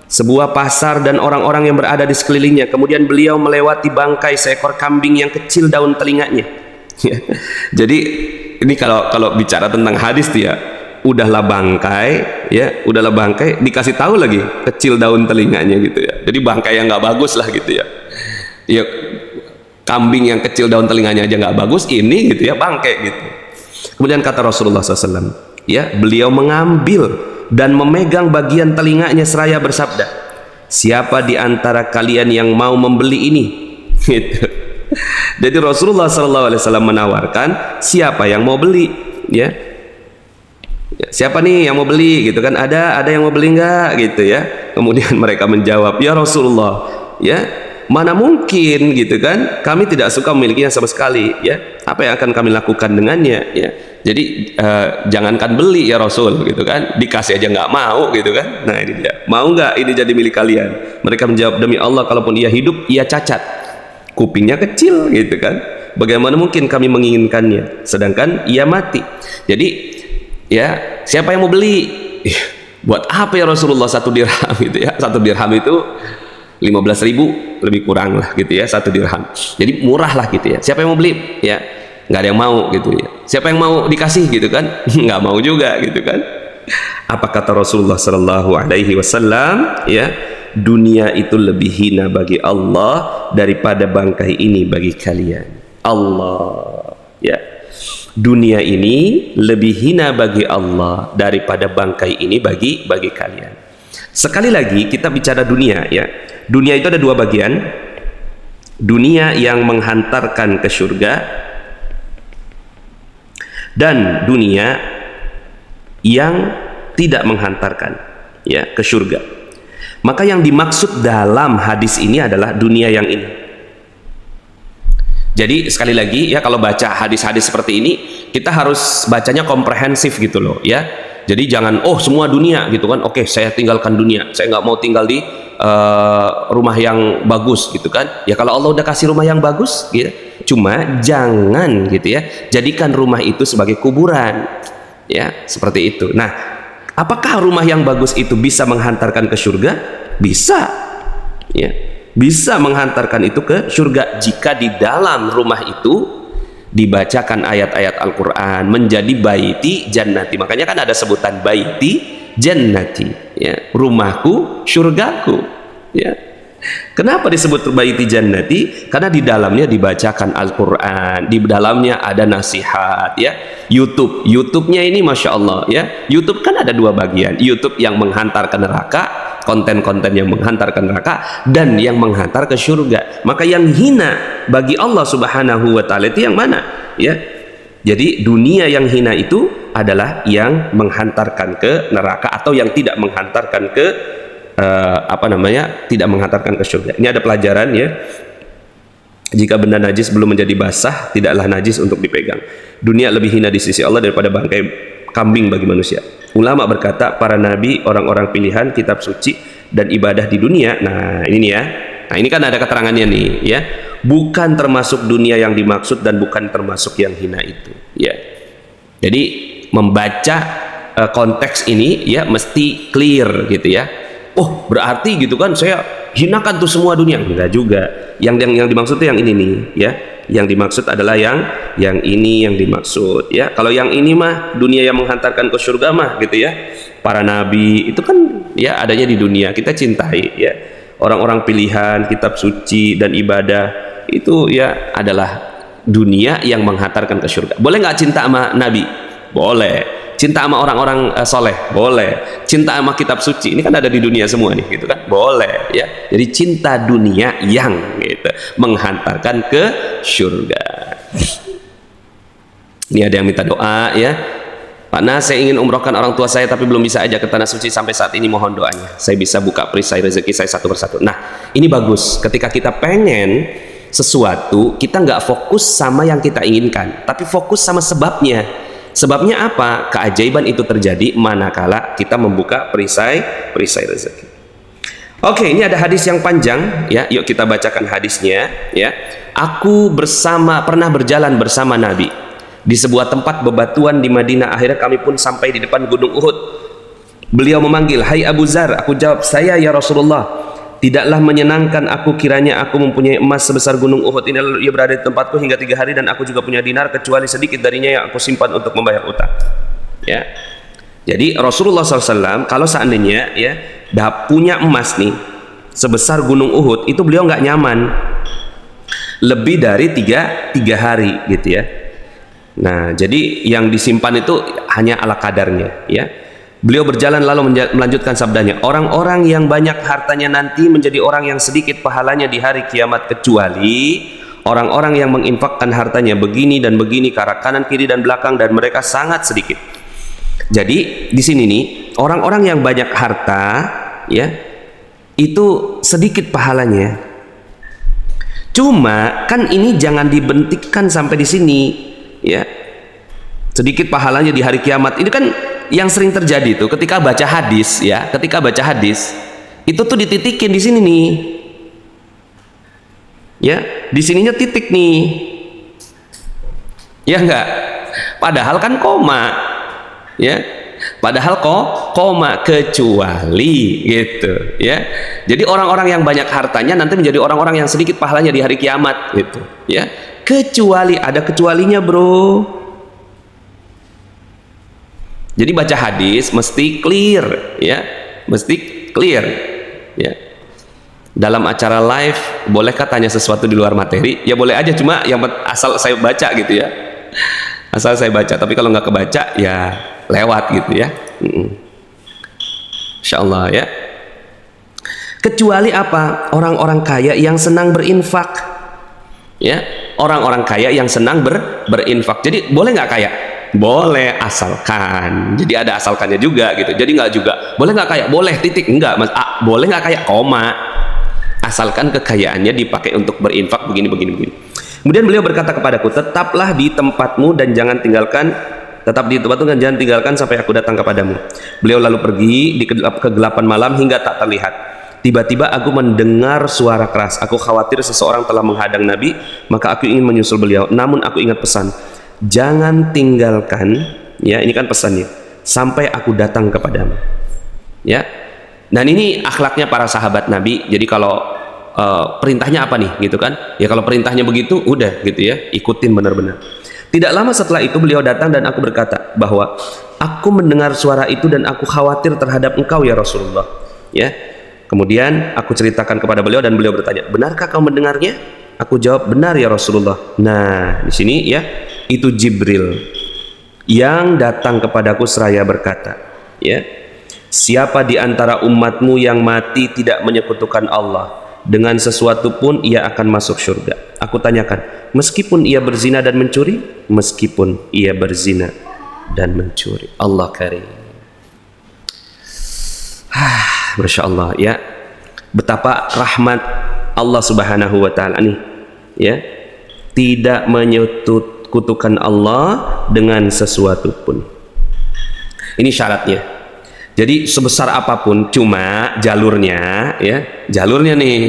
sebuah pasar dan orang-orang yang berada di sekelilingnya. Kemudian beliau melewati bangkai seekor kambing yang kecil daun telinganya. Jadi ini kalau bicara tentang hadis tuh ya, udahlah bangkai ya, udahlah bangkai dikasih tahu lagi kecil daun telinganya gitu ya. Jadi bangkai yang nggak bagus lah gitu ya. Ya kambing yang kecil daun telinganya aja nggak bagus, ini gitu ya bangkai gitu. Kemudian kata Rasulullah SAW ya, beliau mengambil dan memegang bagian telinganya seraya bersabda, siapa di antara kalian yang mau membeli ini? Gitu. Jadi Rasulullah SAW menawarkan, siapa yang mau beli ya. Siapa nih yang mau beli gitu kan, ada yang mau beli nggak gitu ya. Kemudian mereka menjawab, ya Rasulullah ya, mana mungkin gitu kan, kami tidak suka memilikinya sama sekali ya, apa yang akan kami lakukan dengannya ya. Jadi jangankan beli ya Rasul gitu kan, dikasih aja nggak mau gitu kan. Nah ini dia, mau nggak ini jadi milik kalian? Mereka menjawab, demi Allah kalaupun ia hidup ia cacat, kupingnya kecil gitu kan, Bagaimana mungkin kami menginginkannya sedangkan ia mati? Jadi ya, siapa yang mau beli? Buat apa ya Rasulullah 1 dirham gitu ya? 1 dirham itu 15.000 lebih kurang lah gitu ya, 1 dirham. Jadi murah lah gitu ya. Siapa yang mau beli? Ya, nggak ada yang mau gitu ya. Siapa yang mau dikasih gitu kan? Nggak mau juga gitu kan? Apa kata Rasulullah Sallallahu Alaihi Wasallam? Ya, dunia itu lebih hina bagi Allah daripada bangkai ini bagi kalian. Allah, ya, dunia ini lebih hina bagi Allah daripada bangkai ini bagi kalian. Sekali lagi kita bicara dunia ya. Dunia itu ada 2 bagian. Dunia yang menghantarkan ke surga dan dunia yang tidak menghantarkan ya ke surga. Maka yang dimaksud dalam hadis ini adalah dunia yang ini. Jadi sekali lagi ya, kalau baca hadis-hadis seperti ini kita harus bacanya komprehensif gitu loh ya. Jadi jangan semua dunia gitu kan. Oke, saya tinggalkan dunia. Saya nggak mau tinggal di rumah yang bagus gitu kan. Ya kalau Allah udah kasih rumah yang bagus gitu. Cuma jangan gitu ya, jadikan rumah itu sebagai kuburan. Ya, seperti itu. Nah, apakah rumah yang bagus itu bisa menghantarkan ke surga? Bisa. Ya. Bisa menghantarkan itu ke surga jika di dalam rumah itu dibacakan ayat-ayat Al-Quran, menjadi baiti jannati. Makanya kan ada sebutan baiti jannati ya, rumahku surgaku ya. Kenapa disebut baiti jannati? Karena di dalamnya dibacakan Al-Quran, di dalamnya ada nasihat ya. YouTube-nya ini Masya Allah ya. YouTube kan ada 2 bagian, YouTube yang menghantar ke neraka, konten-konten yang menghantar ke neraka, dan yang menghantar ke surga. Maka yang hina bagi Allah Subhanahu wa Ta'ala itu yang mana ya? Jadi dunia yang hina itu adalah yang menghantarkan ke neraka atau yang tidak menghantarkan ke tidak menghantarkan ke surga. Ini ada pelajaran ya. Jika benda najis belum menjadi basah, tidaklah najis untuk dipegang. Dunia lebih hina di sisi Allah daripada bangkai kambing bagi manusia. Ulama berkata, para nabi, orang-orang pilihan, kitab suci, dan ibadah di dunia. Nah ini ya. Nah ini kan ada keterangannya nih ya. Bukan termasuk dunia yang dimaksud dan bukan termasuk yang hina itu. Ya. Jadi membaca konteks ini ya mesti clear gitu ya. Oh berarti gitu kan saya hinakan tuh semua dunia? Enggak juga. Yang dimaksud itu yang ini nih ya. Yang dimaksud adalah yang ini yang dimaksud ya. Kalau yang ini mah dunia yang menghantarkan ke surga mah gitu ya. Para nabi itu kan ya adanya di dunia, kita cintai ya. Orang-orang pilihan, kitab suci dan ibadah itu ya adalah dunia yang menghantarkan ke surga. Boleh nggak cinta sama nabi? Boleh. Cinta sama orang-orang soleh? Boleh. Cinta sama kitab suci? Ini kan ada di dunia semua nih gitu kan? Boleh ya. Jadi cinta dunia yang gitu menghantarkan ke surga. Ini ada yang minta doa ya. Pak Nas, saya ingin umrohkan orang tua saya tapi belum bisa aja ke tanah suci sampai saat ini, mohon doanya. Saya bisa buka perisai rezeki saya satu persatu. Nah ini bagus, ketika kita pengen sesuatu kita nggak fokus sama yang kita inginkan, tapi fokus sama sebabnya. Sebabnya apa? Keajaiban itu terjadi manakala kita membuka perisai rezeki. Oke, ini ada hadis yang panjang ya. Yuk kita bacakan hadisnya ya. Aku pernah berjalan bersama Nabi di sebuah tempat bebatuan di Madinah. Akhirnya kami pun sampai di depan gunung Uhud. Beliau memanggil, "Hai Abu Zar." Aku jawab, "Saya ya Rasulullah." Tidaklah menyenangkan aku kiranya aku mempunyai emas sebesar gunung Uhud ini lalu ia berada di tempatku hingga 3 hari dan aku juga punya dinar kecuali sedikit darinya yang aku simpan untuk membayar utang. Ya. Jadi Rasulullah SAW kalau seandainya ya punya emas nih sebesar gunung Uhud, itu beliau nggak nyaman lebih dari tiga hari gitu ya. Nah jadi yang disimpan itu hanya ala kadarnya ya. Beliau berjalan lalu melanjutkan sabdanya, orang-orang yang banyak hartanya nanti menjadi orang yang sedikit pahalanya di hari kiamat, kecuali orang-orang yang menginfakkan hartanya begini dan begini ke arah kanan kiri dan belakang dan mereka sangat sedikit. Jadi di sini nih orang-orang yang banyak harta ya itu sedikit pahalanya. Cuma kan ini jangan dibentikkan sampai di sini ya. Sedikit pahalanya di hari kiamat. Ini kan yang sering terjadi tuh ketika baca hadis ya, ketika baca hadis itu tuh dititikin di sini nih. Ya, di sininya titik nih. Ya enggak? Padahal kan koma. Ya. Padahal koma kecuali gitu, ya. Jadi orang-orang yang banyak hartanya nanti menjadi orang-orang yang sedikit pahalanya di hari kiamat gitu, ya. Kecuali, ada kecualinya, bro. Jadi baca hadis mesti clear, ya. Mesti clear, ya. Dalam acara live bolehkah tanya sesuatu di luar materi? Ya boleh aja, cuma yang asal saya baca gitu ya. Asal saya baca, tapi kalau nggak kebaca ya lewat gitu ya. Insya Allah ya. Kecuali apa? Orang-orang kaya yang senang berinfak, ya. Orang-orang kaya yang senang berinfak. Jadi boleh nggak kaya? Boleh, asalkan. Jadi ada asalkannya juga gitu. Jadi nggak juga boleh nggak kaya? Boleh, titik. Enggak, mas. Boleh nggak kaya? Koma. Asalkan kekayaannya dipakai untuk berinfak begini. Kemudian beliau berkata kepadaku, tetaplah di tempatmu dan jangan tinggalkan, tetap di tempatmu dan jangan tinggalkan sampai aku datang kepadamu. Beliau lalu pergi di kegelapan malam hingga tak terlihat. Tiba-tiba aku mendengar suara keras. Aku khawatir seseorang telah menghadang Nabi, maka aku ingin menyusul beliau. Namun aku ingat pesan, jangan tinggalkan, ya ini kan pesannya, sampai aku datang kepadamu. Ya. Dan ini akhlaknya para sahabat Nabi. Jadi kalau perintahnya apa nih gitu kan, ya kalau perintahnya begitu udah gitu ya, ikutin benar-benar. Tidak lama setelah itu beliau datang dan aku berkata bahwa aku mendengar suara itu dan aku khawatir terhadap engkau ya Rasulullah, ya. Kemudian aku ceritakan kepada beliau dan beliau bertanya, benarkah kau mendengarnya? Aku jawab, benar ya Rasulullah. Nah di sini ya, itu Jibril yang datang kepadaku seraya berkata, ya, siapa di antara umatmu yang mati tidak menyekutukan Allah dengan sesuatu pun ia akan masuk surga. Aku tanyakan, meskipun ia berzina dan mencuri? Meskipun ia berzina dan mencuri. Allah karim. Masya Allah ya. Betapa rahmat Allah subhanahu wa ta'ala nih, ya. Tidak menyekutukan Allah dengan sesuatu pun. Ini syaratnya. Jadi sebesar apapun, cuma jalurnya, ya, jalurnya nih,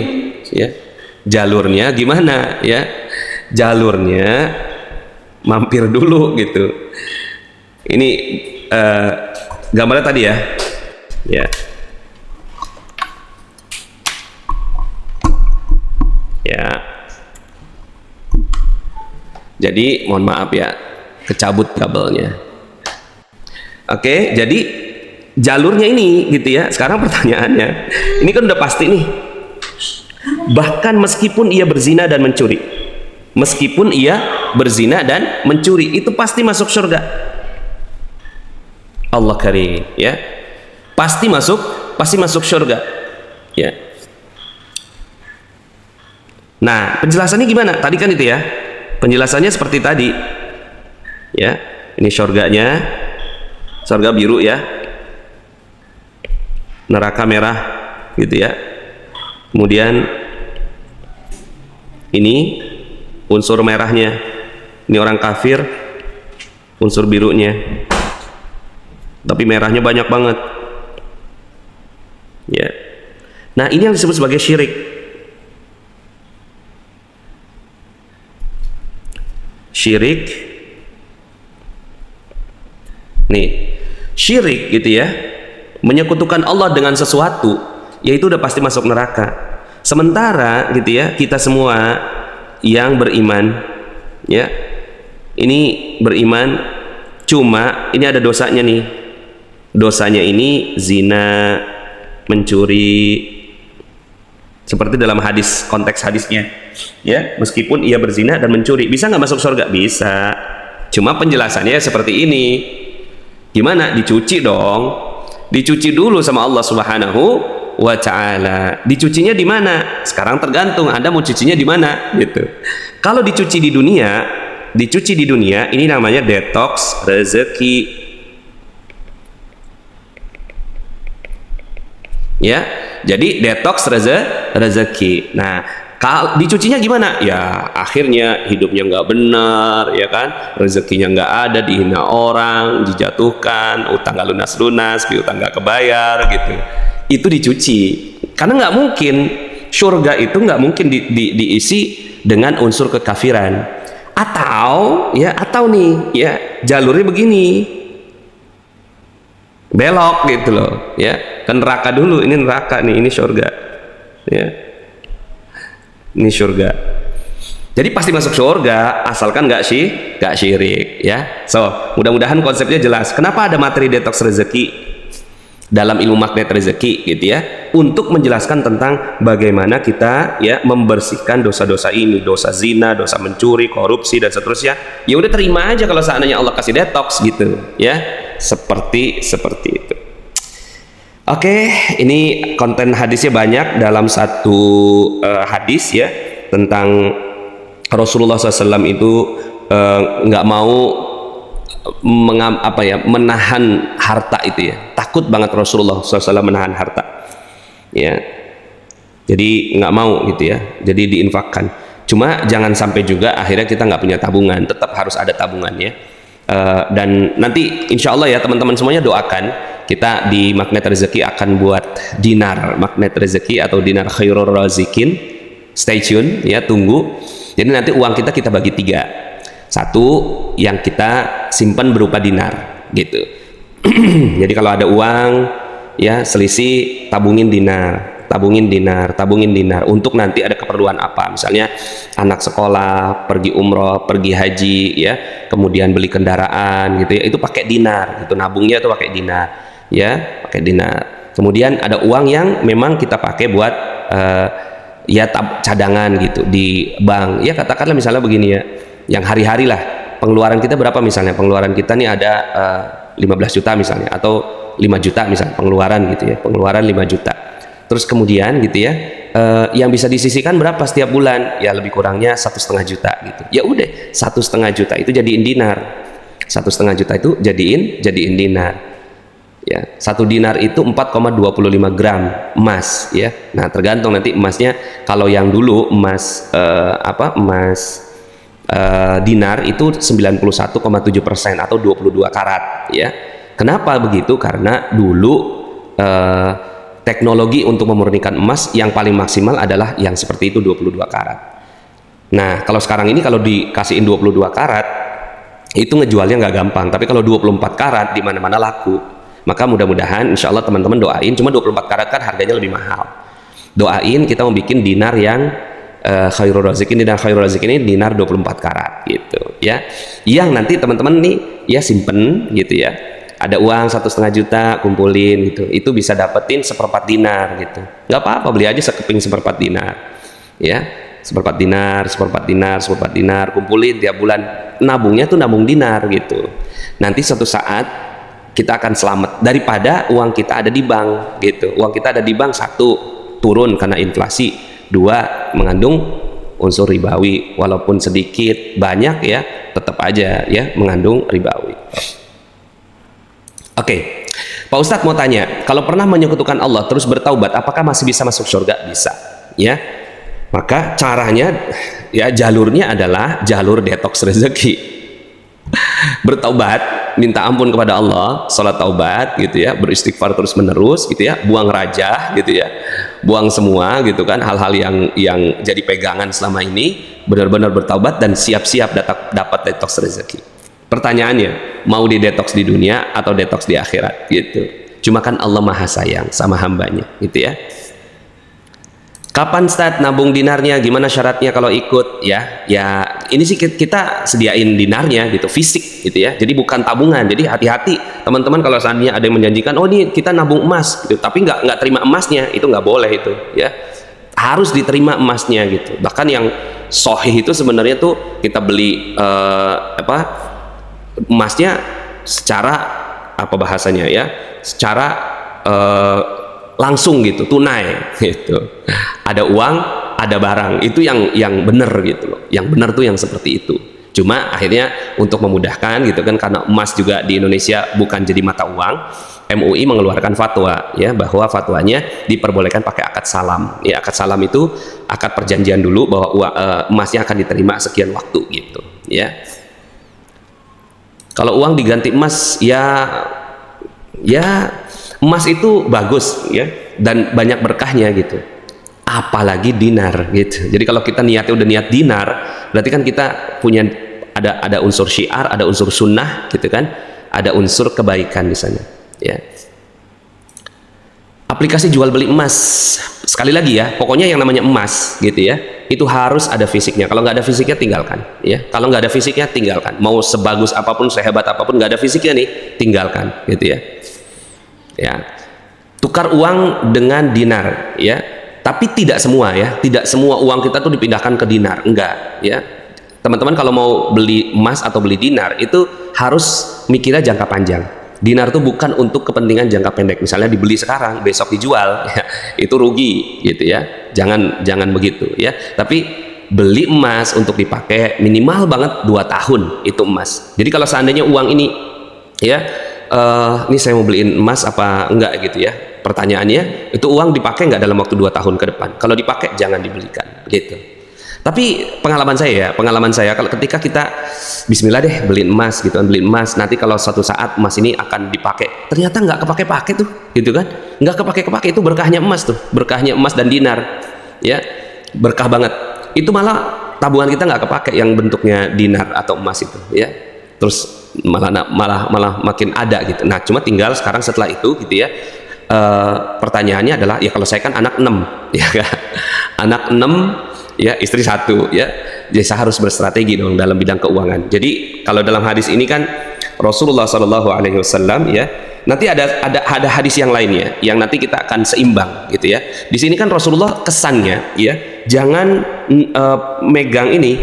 ya, jalurnya gimana, ya, jalurnya mampir dulu gitu. Ini gambarnya tadi ya, ya, ya. Jadi mohon maaf ya, kecabut kabelnya. Oke, jadi jalurnya ini gitu ya. Sekarang pertanyaannya, ini kan udah pasti nih, bahkan meskipun ia berzina dan mencuri, meskipun ia berzina dan mencuri, itu pasti masuk surga. Allah karim ya, pasti masuk surga ya. Nah penjelasannya gimana? Tadi kan itu ya, penjelasannya seperti tadi ya. Ini surganya, surga biru ya, neraka merah gitu ya. Kemudian ini unsur merahnya, ini orang kafir, unsur birunya, tapi merahnya banyak banget ya. Nah ini yang disebut sebagai syirik. Syirik nih, syirik gitu ya, menyekutukan Allah dengan sesuatu, yaitu udah pasti masuk neraka. Sementara gitu ya, kita semua yang beriman ya, ini beriman, cuma ini ada dosanya nih. Dosanya ini zina, mencuri, seperti dalam hadis, konteks hadisnya ya, meskipun ia berzina dan mencuri, bisa nggak masuk surga? Bisa, cuma penjelasannya seperti ini. Gimana? Dicuci dong, dicuci dulu sama Allah subhanahu wa ta'ala. Dicucinya di mana? Sekarang tergantung Anda mau cucinya di mana gitu. Kalau dicuci di dunia, ini namanya detox rezeki ya. Jadi detox rezeki. Nah kalau dicucinya gimana? Ya akhirnya hidupnya nggak benar ya kan, rezekinya nggak ada, dihina orang, dijatuhkan, utang nggak lunas, piutang nggak kebayar gitu. Itu dicuci, karena nggak mungkin surga itu nggak mungkin diisi dengan unsur kekafiran. Atau nih ya jalurnya begini, belok gitu loh ya, ke neraka dulu. Ini neraka nih, ini surga ya, ini surga. Jadi pasti masuk surga asalkan nggak syirik ya. So mudah-mudahan konsepnya jelas. Kenapa ada materi detox rezeki dalam ilmu magnet rezeki gitu ya, untuk menjelaskan tentang bagaimana kita ya membersihkan dosa-dosa ini, dosa zina, dosa mencuri, korupsi dan seterusnya. Ya udah terima aja kalau seandainya Allah kasih detox gitu ya, seperti itu. Oke, ini konten hadisnya banyak dalam satu hadis ya, tentang Rasulullah SAW itu nggak mau menahan harta itu ya, takut banget Rasulullah SAW menahan harta ya, jadi nggak mau gitu ya, jadi diinfakkan. Cuma jangan sampai juga akhirnya kita nggak punya tabungan, tetap harus ada tabungan ya. Dan nanti insya Allah ya teman-teman semuanya doakan, kita di Magnet Rezeki akan buat dinar Magnet Rezeki atau dinar Khairul Razikin. Stay tune ya, tunggu. Jadi nanti uang kita bagi 3. Satu yang kita simpan berupa dinar gitu. Jadi kalau ada uang ya selisih, tabungin dinar untuk nanti ada keperluan apa, misalnya anak sekolah, pergi umroh, pergi haji ya, kemudian beli kendaraan gitu ya, itu pakai dinar gitu, nabungnya itu pakai dinar ya, pakai dinar. Kemudian ada uang yang memang kita pakai buat ya cadangan gitu di bank ya, katakanlah misalnya begini ya, yang hari-hari lah pengeluaran kita berapa, misalnya pengeluaran kita nih ada 15 juta misalnya, atau 5 juta misalnya pengeluaran gitu ya, pengeluaran 5 juta. Terus kemudian gitu ya, yang bisa disisihkan berapa setiap bulan, ya lebih kurangnya 1,5 juta gitu. Ya udah 1,5 juta itu jadiin dinar, 1,5 juta itu jadiin dinar ya. 1 dinar itu 4,25 gram emas ya. Nah tergantung nanti emasnya, kalau yang dulu emas dinar itu 91,7% atau 22 karat ya. Kenapa begitu? Karena dulu teknologi untuk memurnikan emas yang paling maksimal adalah yang seperti itu, 22 karat. Nah kalau sekarang ini kalau dikasihin 22 karat itu ngejualnya nggak gampang, tapi kalau 24 karat di mana-mana laku. Maka mudah-mudahan insya Allah teman-teman doain, cuma 24 karat kan harganya lebih mahal. Doain kita mau bikin dinar yang Khairul Razikin, dinar Khairul Razikin ini dinar 24 karat gitu ya, yang nanti teman-teman nih ya simpen gitu ya, ada uang 1,5 juta kumpulin gitu, itu bisa dapetin 1/4 dinar gitu, nggak apa-apa, beli aja sekeping 1/4 dinar ya, 1/4 dinar kumpulin tiap bulan, nabungnya tuh nabung dinar gitu. Nanti suatu saat kita akan selamat daripada uang kita ada di bank gitu. Uang kita ada di bank, 1 turun karena inflasi, 2 mengandung unsur ribawi, walaupun sedikit banyak ya tetap aja ya mengandung ribawi. Oke, Pak Ustadz mau tanya, kalau pernah menyekutukan Allah terus bertaubat, apakah masih bisa masuk surga? Bisa ya. Maka caranya ya, jalurnya adalah jalur detox rezeki. Bertaubat, minta ampun kepada Allah, salat taubat gitu ya, beristighfar terus menerus gitu ya, buang raja gitu ya, buang semua gitu kan hal-hal yang jadi pegangan selama ini, benar-benar bertaubat dan siap-siap dapat detox rezeki. Pertanyaannya, mau di detox di dunia atau detox di akhirat gitu. Cuma kan Allah Maha sayang sama hambanya gitu ya. Kapan start nabung dinarnya, gimana syaratnya kalau ikut ya? Ya ini sih kita sediain dinarnya gitu, fisik gitu ya, jadi bukan tabungan. Jadi hati-hati teman-teman kalau seandainya ada yang menjanjikan, oh ini kita nabung emas gitu, tapi nggak terima emasnya, itu nggak boleh itu ya, harus diterima emasnya gitu. Bahkan yang sahih itu sebenarnya tuh kita beli emasnya secara apa bahasanya ya, secara langsung gitu, tunai gitu, ada uang ada barang, itu yang benar gitu loh, yang benar tuh yang seperti itu. Cuma akhirnya untuk memudahkan gitu kan, karena emas juga di Indonesia bukan jadi mata uang, MUI mengeluarkan fatwa ya, bahwa fatwanya diperbolehkan pakai akad salam ya. Akad salam itu akad perjanjian dulu bahwa emasnya akan diterima sekian waktu gitu ya. Kalau uang diganti emas ya emas itu bagus ya, dan banyak berkahnya gitu, apalagi dinar gitu. Jadi kalau kita niatnya udah niat dinar, berarti kan kita punya Ada unsur syiar, ada unsur sunnah gitu kan, ada unsur kebaikan di sana ya. Aplikasi jual beli emas, sekali lagi ya, pokoknya yang namanya emas gitu ya, itu harus ada fisiknya. Kalau nggak ada fisiknya tinggalkan ya. Kalau nggak ada fisiknya tinggalkan. Mau sebagus apapun, sehebat apapun, nggak ada fisiknya nih, tinggalkan gitu ya. Ya, tukar uang dengan dinar ya. Tapi tidak semua ya, tidak semua uang kita tuh dipindahkan ke dinar, enggak ya. Teman-teman kalau mau beli emas atau beli dinar itu harus mikirnya jangka panjang. Dinar itu bukan untuk kepentingan jangka pendek, misalnya dibeli sekarang besok dijual ya, itu rugi gitu ya. Jangan begitu ya. Tapi beli emas untuk dipakai minimal banget 2 tahun itu emas. Jadi kalau seandainya uang ini ya, ini saya mau beliin emas apa enggak gitu ya, pertanyaannya itu uang dipakai nggak dalam waktu 2 tahun ke depan. Kalau dipakai jangan dibelikan gitu. Tapi pengalaman saya kalau ketika kita bismillah deh beliin emas gitu kan, beliin emas, nanti kalau suatu saat emas ini akan dipakai, ternyata nggak kepake-pake tuh gitu kan, nggak kepake-kepake, itu berkahnya emas tuh, berkahnya emas dan dinar ya, berkah banget. Itu malah tabungan kita nggak kepake yang bentuknya dinar atau emas itu ya, terus malah makin ada gitu. Nah cuma tinggal sekarang setelah itu gitu ya, pertanyaannya adalah ya, kalau saya kan anak 6 ya kan, anak 6 ya, istri 1 ya, jadi saya harus berstrategi dong dalam bidang keuangan. Jadi kalau dalam hadis ini kan Rasulullah SAW ya, nanti ada hadis yang lainnya yang nanti kita akan seimbang gitu ya. Di sini kan Rasulullah kesannya ya, jangan megang ini,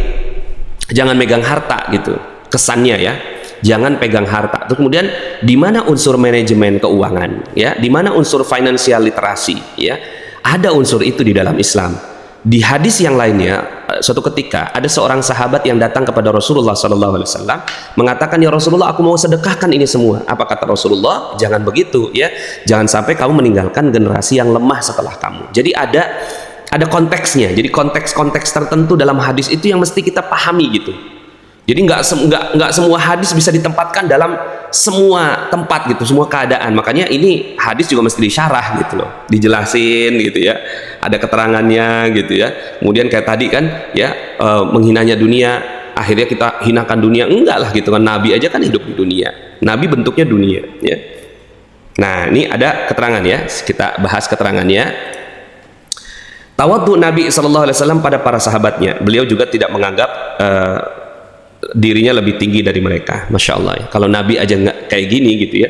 jangan megang harta gitu, kesannya ya, jangan pegang harta. Terus kemudian di mana unsur manajemen keuangan ya, di mana unsur financial literasi ya, ada unsur itu di dalam Islam. Di hadis yang lainnya, suatu ketika ada seorang sahabat yang datang kepada Rasulullah SAW mengatakan, ya Rasulullah, aku mau sedekahkan ini semua. Apa kata Rasulullah? Jangan begitu ya, jangan sampai kamu meninggalkan generasi yang lemah setelah kamu. Jadi ada konteksnya. Jadi konteks tertentu dalam hadis itu yang mesti kita pahami gitu. Jadi nggak semua hadis bisa ditempatkan dalam semua tempat gitu, semua keadaan. Makanya ini hadis juga mesti disyarah gitu loh, dijelasin gitu ya, ada keterangannya gitu ya. Kemudian kayak tadi kan ya, menghinanya dunia, akhirnya kita hinakan dunia, enggak lah gitu kan. Nabi aja kan hidup di dunia, Nabi bentuknya dunia ya. Nah ini ada keterangan ya, kita bahas keterangannya. Tawadhu Nabi SAW pada para sahabatnya, beliau juga tidak menganggap dirinya lebih tinggi dari mereka. Masya Allah ya. Kalau Nabi aja nggak kayak gini gitu ya,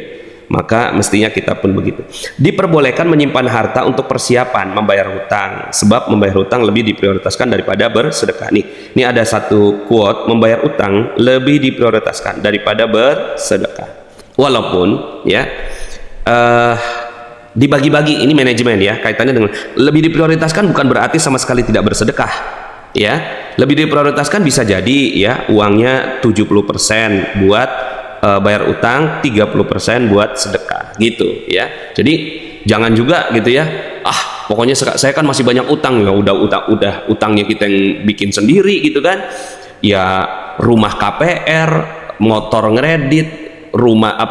maka mestinya kita pun begitu. Diperbolehkan menyimpan harta untuk persiapan membayar hutang, sebab membayar hutang lebih diprioritaskan daripada bersedekah. Ini ada satu quote, membayar hutang lebih diprioritaskan daripada bersedekah. Walaupun ya dibagi-bagi, ini manajemen ya, kaitannya dengan lebih diprioritaskan bukan berarti sama sekali tidak bersedekah ya. Lebih diprioritaskan bisa jadi ya, uangnya 70% buat bayar utang, 30% buat sedekah gitu ya. Jadi jangan juga gitu ya, pokoknya saya kan masih banyak utang ya, udah utangnya kita yang bikin sendiri gitu kan ya, rumah KPR, motor ngeredit,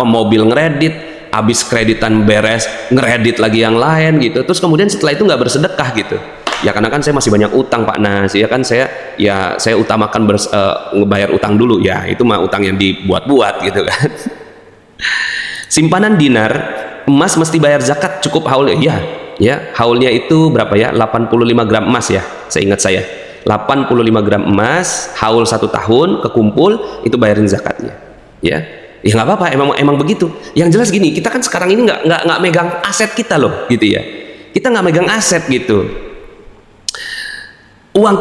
mobil ngeredit, habis kreditan beres ngeredit lagi yang lain gitu, terus kemudian setelah itu nggak bersedekah gitu ya, karena kan saya masih banyak utang Pak Nas ya kan, saya utamakan ngebayar utang dulu ya, itu mah utang yang dibuat-buat gitu kan. Simpanan dinar, emas mesti bayar zakat cukup haulnya ya, haulnya itu berapa ya, 85 gram emas ya, seingat saya 85 gram emas, haul 1 tahun kekumpul, itu bayarin zakatnya ya. Ya nggak apa-apa, emang begitu. Yang jelas gini, kita kan sekarang ini nggak megang aset kita loh gitu ya, kita nggak megang aset gitu. Uang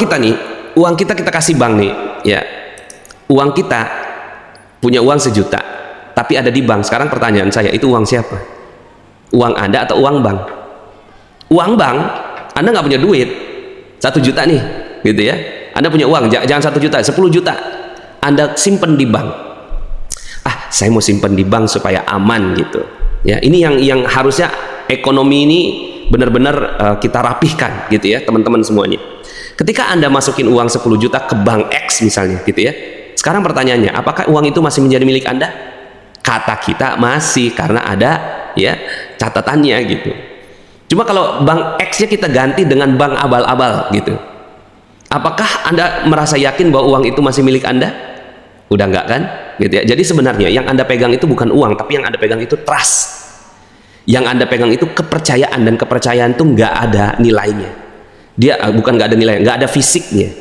kita kita kasih bank nih ya, uang kita punya uang 1 juta tapi ada di bank. Sekarang pertanyaan saya, itu uang siapa? Uang Anda atau uang bank? Uang bank. Anda nggak punya duit 1 juta nih gitu ya, Anda punya uang, jangan 1 juta, 10 juta Anda simpen di bank. Saya mau simpen di bank supaya aman gitu ya. Ini yang harusnya ekonomi ini benar-benar kita rapihkan gitu ya teman-teman semuanya. Ketika Anda masukin uang 10 juta ke bank X misalnya gitu ya, sekarang pertanyaannya, apakah uang itu masih menjadi milik Anda? Kata kita masih, karena ada ya catatannya gitu. Cuma kalau bank X nya kita ganti dengan bank abal-abal gitu, apakah Anda merasa yakin bahwa uang itu masih milik Anda? Udah enggak kan? Gitu ya. Jadi sebenarnya yang Anda pegang itu bukan uang, tapi yang Anda pegang itu trust. Yang Anda pegang itu kepercayaan, dan kepercayaan itu nggak ada nilainya. Dia bukan nggak ada nilai, nggak ada fisiknya.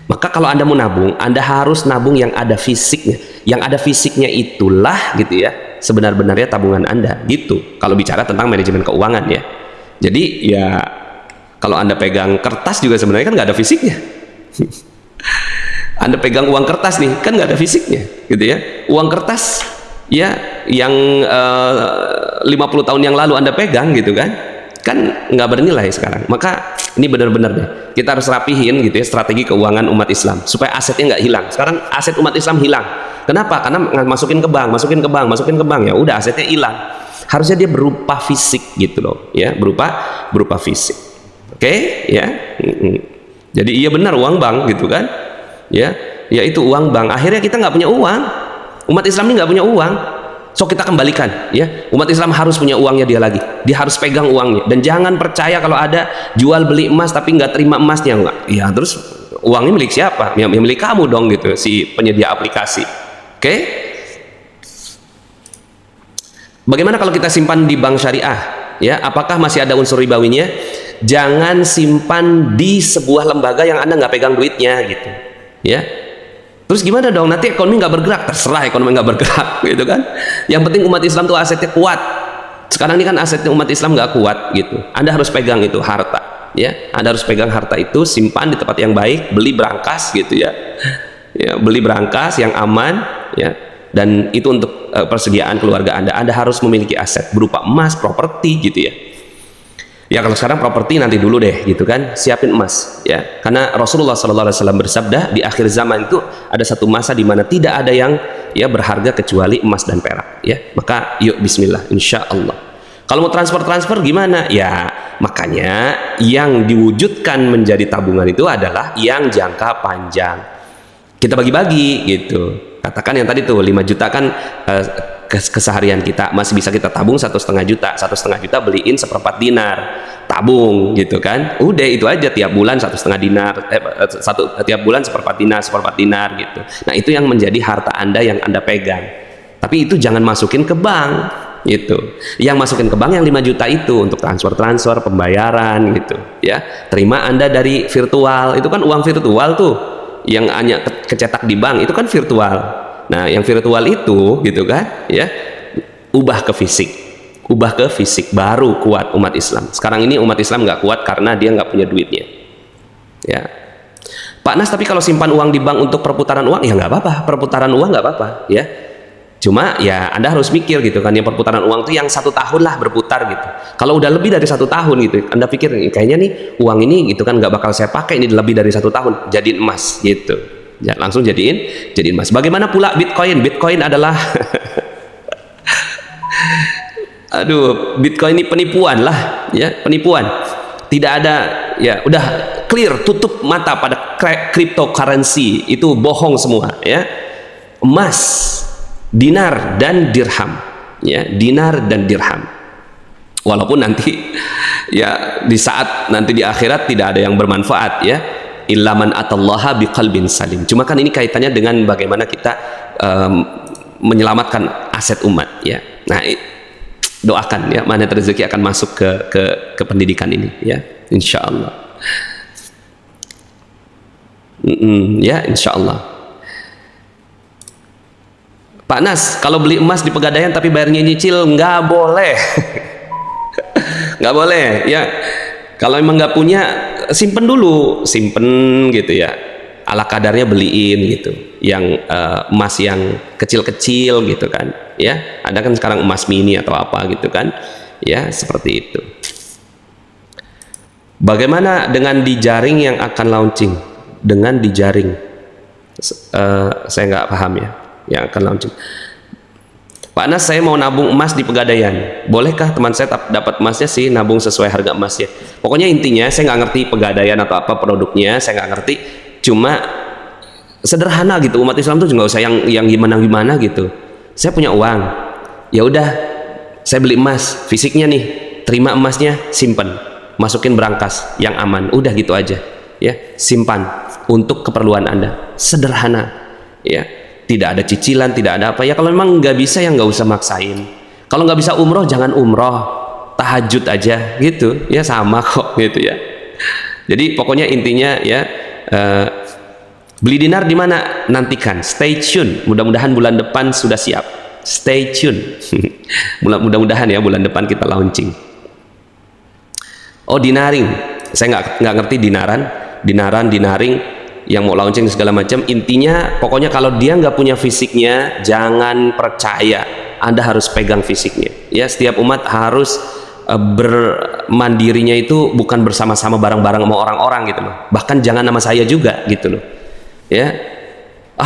Maka kalau Anda mau nabung, Anda harus nabung yang ada fisiknya. Yang ada fisiknya itulah gitu ya, sebenar-benarnya tabungan Anda gitu. Kalau bicara tentang manajemen keuangan ya. Jadi ya kalau Anda pegang kertas juga sebenarnya kan nggak ada fisiknya. Anda pegang uang kertas nih, kan nggak ada fisiknya gitu ya. Uang kertas ya yang 50 tahun yang lalu Anda pegang gitu kan nggak bernilai sekarang. Maka ini benar-benar deh, kita harus rapihin gitu ya strategi keuangan umat Islam supaya asetnya nggak hilang. Sekarang aset umat Islam hilang. Kenapa? Karena masukin ke bank, ya udah asetnya hilang. Harusnya dia berupa fisik gitu loh ya, berupa fisik. Oke ya. Jadi iya benar uang bank gitu kan ya itu uang bank. Akhirnya kita nggak punya uang. Umat Islam ini nggak punya uang, so kita kembalikan ya. Umat Islam harus punya uangnya dia lagi, dia harus pegang uangnya. Dan jangan percaya kalau ada jual beli emas tapi nggak terima emasnya, nggak ya, terus uangnya milik siapa? Ya milik kamu dong gitu, si penyedia aplikasi. Oke? Bagaimana kalau kita simpan di bank syariah ya? Apakah masih ada unsur ribawinya? Jangan simpan di sebuah lembaga yang Anda nggak pegang duitnya gitu ya. Terus gimana dong? Nanti ekonomi nggak bergerak. Terserah ekonomi nggak bergerak, gitu kan? Yang penting umat Islam tuh asetnya kuat. Sekarang ini kan asetnya umat Islam nggak kuat, gitu. Anda harus pegang itu harta, ya. Anda harus pegang harta itu, simpan di tempat yang baik, beli berangkas, gitu ya. Ya, beli berangkas yang aman, ya. Dan itu untuk persediaan keluarga Anda. Anda harus memiliki aset berupa emas, properti, gitu ya. Ya kalau sekarang properti nanti dulu deh gitu kan, siapin emas ya, karena Rasulullah SAW bersabda di akhir zaman itu ada satu masa di mana tidak ada yang ya berharga kecuali emas dan perak ya. Maka yuk bismillah, insya Allah. Kalau mau transfer gimana ya? Makanya yang diwujudkan menjadi tabungan itu adalah yang jangka panjang. Kita bagi-bagi gitu. Katakan yang tadi tuh 5 juta kan keseharian kita masih bisa kita tabung 1,5 juta. 1,5 juta beliin 1/4 dinar, tabung gitu kan. Udah itu aja tiap bulan 1,5 dinar, tiap bulan 1/4 dinar, 1/4 dinar gitu. Nah itu yang menjadi harta Anda yang Anda pegang. Tapi itu jangan masukin ke bank gitu. Yang masukin ke bank yang 5 juta itu untuk transfer pembayaran gitu ya. Terima Anda dari virtual, itu kan uang virtual tuh yang hanya kecetak di bank, itu kan virtual. Nah yang virtual itu gitu kan ya, ubah ke fisik baru kuat umat Islam. Sekarang ini umat Islam nggak kuat karena dia nggak punya duitnya ya. Pak Nas, tapi kalau simpan uang di bank untuk perputaran uang ya nggak apa-apa, perputaran uang nggak apa-apa ya. Cuma ya Anda harus mikir gitu kan, yang perputaran uang itu yang 1 tahun lah berputar gitu. Kalau udah lebih dari 1 tahun gitu, Anda pikir kayaknya nih uang ini gitu kan nggak bakal saya pakai ini lebih dari 1 tahun, jadiin emas gitu ya, langsung jadiin emas. Bagaimana pula Bitcoin adalah aduh, Bitcoin ini penipuan lah ya, penipuan. Tidak ada ya, udah clear, tutup mata pada cryptocurrency, itu bohong semua ya. Emas, dinar dan dirham ya, dinar dan dirham. Walaupun nanti ya di saat nanti di akhirat tidak ada yang bermanfaat ya, illa man atallaha biqalbin salim. Cuma kan ini kaitannya dengan bagaimana kita menyelamatkan aset umat ya. Nah doakan ya, mana rezeki akan masuk ke pendidikan ini ya, insya Allah. Ya insya Allah. Pak Nas, kalau beli emas di Pegadaian tapi bayarnya nyicil nggak boleh. Nggak boleh ya. Kalau emang nggak punya, simpen dulu, simpen gitu ya, ala kadarnya beliin gitu, yang emas yang kecil-kecil gitu kan ya. Ada kan sekarang emas mini atau apa gitu kan ya, seperti itu. Bagaimana dengan di jaring yang akan launching? Dengan di jaring saya nggak paham ya, yang akan launching. Pak Nas, saya mau nabung emas di Pegadaian, bolehkah teman saya dapat emasnya sih, nabung sesuai harga emasnya? Pokoknya intinya saya nggak ngerti Pegadaian atau apa produknya, saya nggak ngerti. Cuma sederhana gitu, umat Islam tuh nggak usah yang gimana gitu. Saya punya uang, ya udah saya beli emas fisiknya nih, terima emasnya, simpen, masukin berangkas yang aman, udah gitu aja ya, simpan untuk keperluan Anda, sederhana ya. Tidak ada cicilan, tidak ada apa ya. Kalau memang nggak bisa ya nggak usah maksain. Kalau nggak bisa umroh jangan umroh, tahajud aja gitu ya, sama kok gitu ya. Jadi pokoknya intinya ya, beli dinar di mana? Nantikan, stay tune. Mudah-mudahan bulan depan sudah siap. Stay tune. Mudah-mudahan ya bulan depan kita launching. Oh, dinaring. Saya nggak ngerti dinaring yang mau launching segala macam. Intinya pokoknya kalau dia nggak punya fisiknya, jangan percaya. Anda harus pegang fisiknya. Ya, setiap umat harus bermandirinya itu bukan bersama-sama bareng-bareng sama orang-orang gitu loh. Bahkan jangan nama saya juga gitu loh. Ya,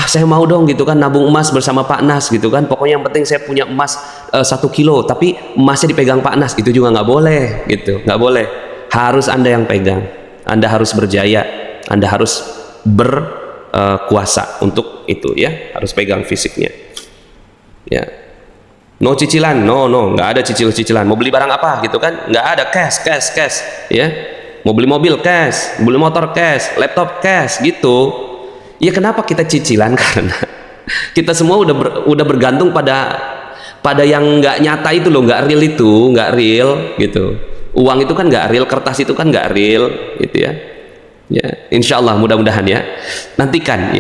saya mau dong gitu kan nabung emas bersama Pak Nas gitu kan. Pokoknya yang penting saya punya emas 1 kilo, tapi emasnya dipegang Pak Nas, itu juga nggak boleh gitu, nggak boleh. Harus Anda yang pegang. Anda harus berjaya, Anda harus berkuasa untuk itu ya, harus pegang fisiknya. Ya. No cicilan, no, nggak ada cicilan. Mau beli barang apa gitu kan? Nggak ada, cash, ya. Mau beli mobil cash, beli motor cash, laptop cash gitu. Ya kenapa kita cicilan? Karena kita semua udah bergantung pada yang nggak nyata itu loh, nggak real gitu. Uang itu kan nggak real, kertas itu kan nggak real gitu ya. Ya, insya Allah mudah-mudahan ya. Nantikan.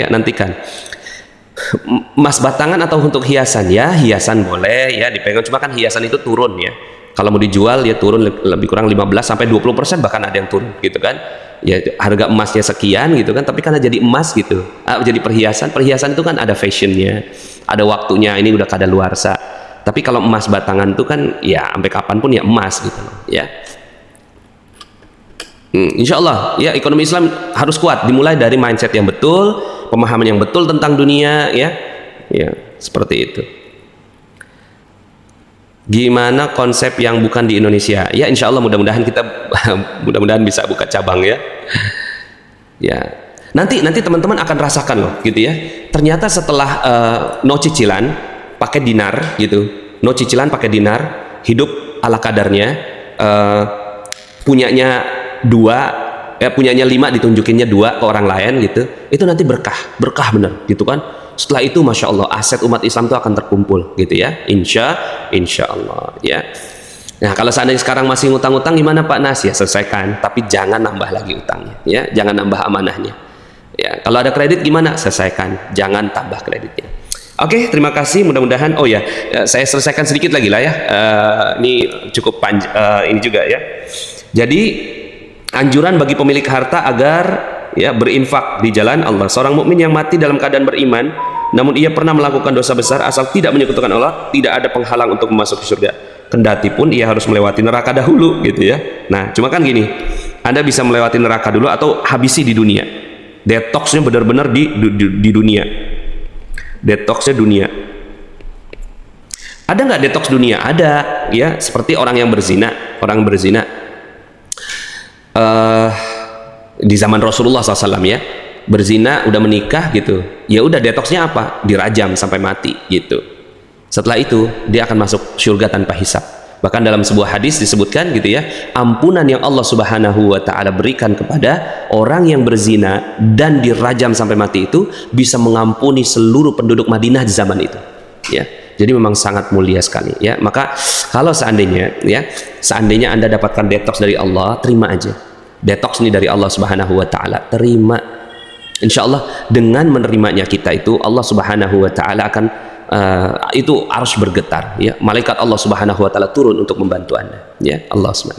Emas batangan atau untuk hiasan ya, hiasan boleh ya dipegang, cuma kan hiasan itu turun ya. Kalau mau dijual ya turun lebih kurang 15-20%, bahkan ada yang turun gitu kan. Ya harga emasnya sekian gitu kan, tapi karena jadi emas gitu, jadi perhiasan itu kan ada fashionnya, ada waktunya, ini udah kadaluarsa. Tapi kalau emas batangan itu kan ya sampai kapanpun ya emas gitu loh ya. Insya Allah ya, ekonomi Islam harus kuat, dimulai dari mindset yang betul, pemahaman yang betul tentang dunia ya, seperti itu. Gimana konsep yang bukan di Indonesia? Ya insya Allah mudah-mudahan kita mudah-mudahan bisa buka cabang ya. Ya nanti teman-teman akan rasakan loh gitu ya. Ternyata setelah no cicilan pakai dinar gitu, no cicilan pakai dinar, hidup ala kadarnya, punyanya 2, punyanya 5 ditunjukinnya 2 ke orang lain gitu, itu nanti berkah bener gitu kan. Setelah itu masya Allah aset umat Islam itu akan terkumpul gitu ya, insya Allah ya. Nah kalau seandainya sekarang masih ngutang-ngutang gimana Pak Nas? Ya selesaikan, tapi jangan nambah lagi utangnya ya, jangan nambah amanahnya ya. Kalau ada kredit gimana? Selesaikan, jangan tambah kreditnya. Oke, terima kasih. Mudah-mudahan saya selesaikan sedikit lagi lah ya. Ini cukup panjang ini juga ya. Jadi anjuran bagi pemilik harta agar ya berinfak di jalan Allah. Seorang mukmin yang mati dalam keadaan beriman, namun ia pernah melakukan dosa besar, asal tidak menyekutukan Allah, tidak ada penghalang untuk memasuki surga. Kendati pun ia harus melewati neraka dahulu gitu ya. Nah, cuma kan gini, Anda bisa melewati neraka dulu atau habisi di dunia. Detoxnya benar-benar di dunia. Detoxnya dunia. Ada nggak detox dunia? Ada ya, seperti orang yang berzina. Di zaman Rasulullah SAW ya, berzina udah menikah gitu, ya udah detoxnya apa? Dirajam sampai mati gitu. Setelah itu dia akan masuk surga tanpa hisab. Bahkan dalam sebuah hadis disebutkan gitu ya, ampunan yang Allah Subhanahu wa Ta'ala berikan kepada orang yang berzina dan dirajam sampai mati itu bisa mengampuni seluruh penduduk Madinah di zaman itu ya. Jadi memang sangat mulia sekali ya. Maka kalau seandainya Anda dapatkan detox dari Allah, terima aja. Detox ini dari Allah Subhanahu wa Ta'ala, terima. Insya Allah dengan menerimanya kita itu, Allah Subhanahu wa Ta'ala akan itu harus bergetar ya. Malaikat Allah Subhanahu wa Ta'ala turun untuk membantu Anda ya. Allah SWT.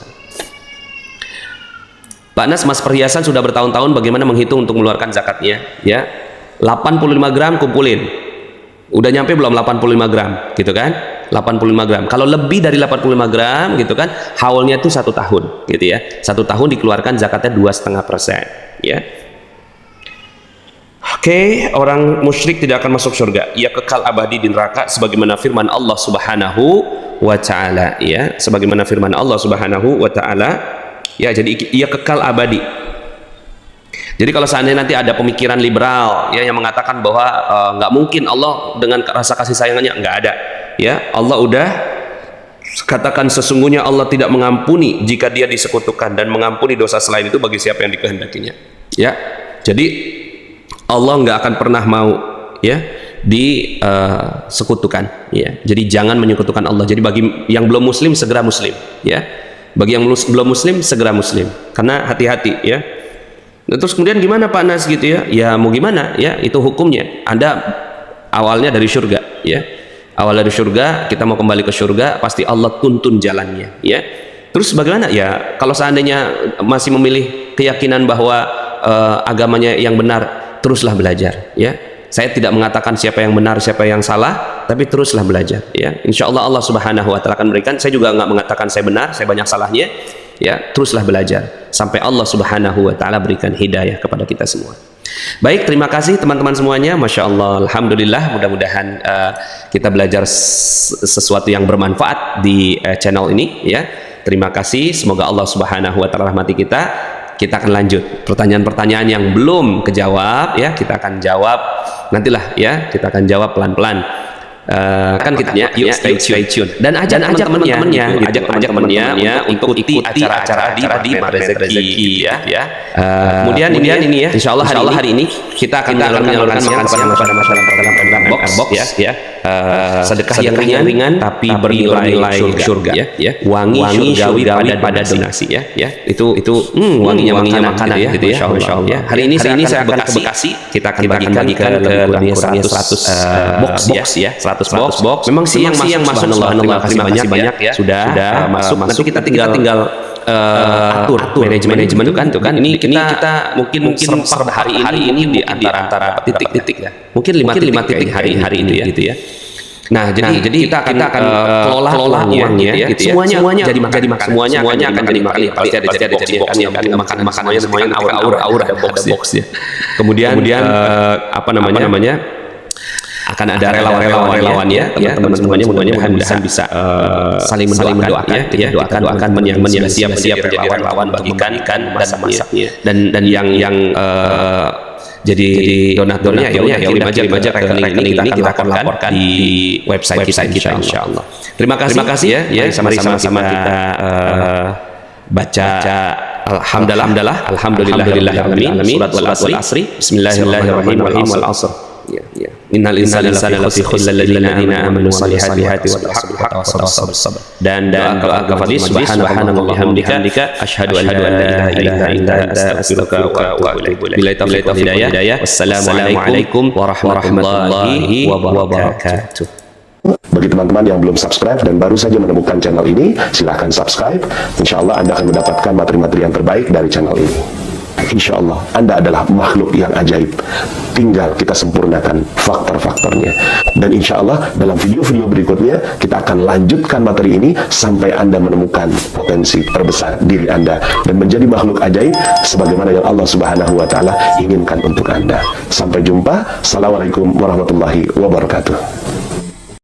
Pak Nas, mas perhiasan sudah bertahun-tahun, bagaimana menghitung untuk mengeluarkan zakatnya ya? 85 gram kumpulin. Udah nyampe belum 85 gram gitu kan? 85 gram. Kalau lebih dari 85 gram gitu kan, haulnya itu 1 tahun gitu ya. 1 tahun dikeluarkan zakatnya 2,5% ya. Oke, orang musyrik tidak akan masuk surga, ia kekal abadi di neraka sebagaimana firman Allah Subhanahu wa Ta'ala ya. Sebagaimana firman Allah Subhanahu wa Ta'ala ya, jadi ia kekal abadi. Jadi kalau seandainya nanti ada pemikiran liberal ya yang mengatakan bahwa nggak mungkin Allah dengan rasa kasih sayangnya, nggak ada ya. Allah udah katakan sesungguhnya Allah tidak mengampuni jika dia disekutukan dan mengampuni dosa selain itu bagi siapa yang dikehendakinya ya. Jadi Allah nggak akan pernah mau ya disekutukan, ya. Jadi jangan menyekutukan Allah. Jadi bagi yang belum muslim segera muslim, ya. Bagi yang belum muslim segera muslim, karena hati-hati, ya. Terus kemudian gimana Pak Nas gitu ya? Ya mau gimana, ya, itu hukumnya. Anda awalnya dari surga, ya. Awal dari surga, kita mau kembali ke surga, pasti Allah tuntun jalannya, ya. Terus bagaimana? Ya, kalau seandainya masih memilih keyakinan bahwa agamanya yang benar, teruslah belajar, ya. Saya tidak mengatakan siapa yang benar, siapa yang salah, tapi teruslah belajar, ya. Insya Allah Allah Subhanahu Wa Taala akan memberikan. Saya juga nggak mengatakan saya benar, saya banyak salahnya, ya. Teruslah belajar sampai Allah Subhanahu Wa Taala berikan hidayah kepada kita semua. Baik, terima kasih teman-teman semuanya. Masya Allah, alhamdulillah. Mudah-mudahan kita belajar sesuatu yang bermanfaat di channel ini, ya. Terima kasih. Semoga Allah Subhanahu Wa Taala rahmati kita. Kita akan lanjut pertanyaan-pertanyaan yang belum kejawab, ya, kita akan jawab nantilah, ya, kita akan jawab pelan-pelan. Kan kita yuk stay tune dan ajak teman-temannya, ajak teman-temannya untuk ikuti acara-acara di Rezeki, ya. Kemudian ini ya, Insya Allah hari ini kita akan menyalurkan makan kepada masyarakat dalam program Box, ya. Sedekah yang ringan tapi bernilai surga, ya. Wangi surgawi pada donasi, ya. Itu wanginya makanan gitu ya. Masya Allah. Hari ini saya akan ke Bekasi, kita akan bagikan ke 100 box, ya. 100 box. Memang sih yang masuk, terima kasih banyak, ya. Sudah masuk. Nanti kita tinggal atur manajemen tuh kan. Ini kita mungkin serempat hari ini di antara titik-titik, ya. Mungkin 5 titik hari ini, gitu ya. Nah, jadi kita akan kelola uangnya, gitu ya. Semuanya jadi makan. Semuanya akan jadi makan. Pasti ada boxnya, makan semuanya aur ada boxnya. Kemudian apa namanya? Akan ada relawan-relawan, ya, teman-teman semuanya mudah-mudahan bisa saling mendoakan, ya. Doakan yang siap menjadi relawan bagikan masaknya dan yang jadi donaturnya ya kirim aja rekening ini kita akan laporkan di website kita insyaallah. Terima kasih, ya. Sama-sama kita baca alhamdulillahirabbil alamin surat al-asri bismillahirrahmanirrahim wal asr. Ya. Innal insana lafi khusr illa alladziina aamanu salihati wal haqqi was sabr. Dan al-ghafari subhanallahi wa bihamdika asyhadu an la ilaha illa anta astaghfiruka wa atubu ilaik. Billahi taufiq wal hidayah. Wassalamualaikum warahmatullahi wabarakatuh. Bagi teman-teman yang belum subscribe dan baru saja menemukan channel ini, silahkan subscribe. Insya Allah Anda akan mendapatkan materi-materi yang terbaik dari channel ini. Insya Allah Anda adalah makhluk yang ajaib. Tinggal kita sempurnakan faktor-faktornya. Dan insya Allah dalam video-video berikutnya kita akan lanjutkan materi ini sampai Anda menemukan potensi terbesar diri Anda dan menjadi makhluk ajaib sebagaimana yang Allah Subhanahu Wa Taala inginkan untuk Anda. Sampai jumpa. Assalamualaikum warahmatullahi wabarakatuh.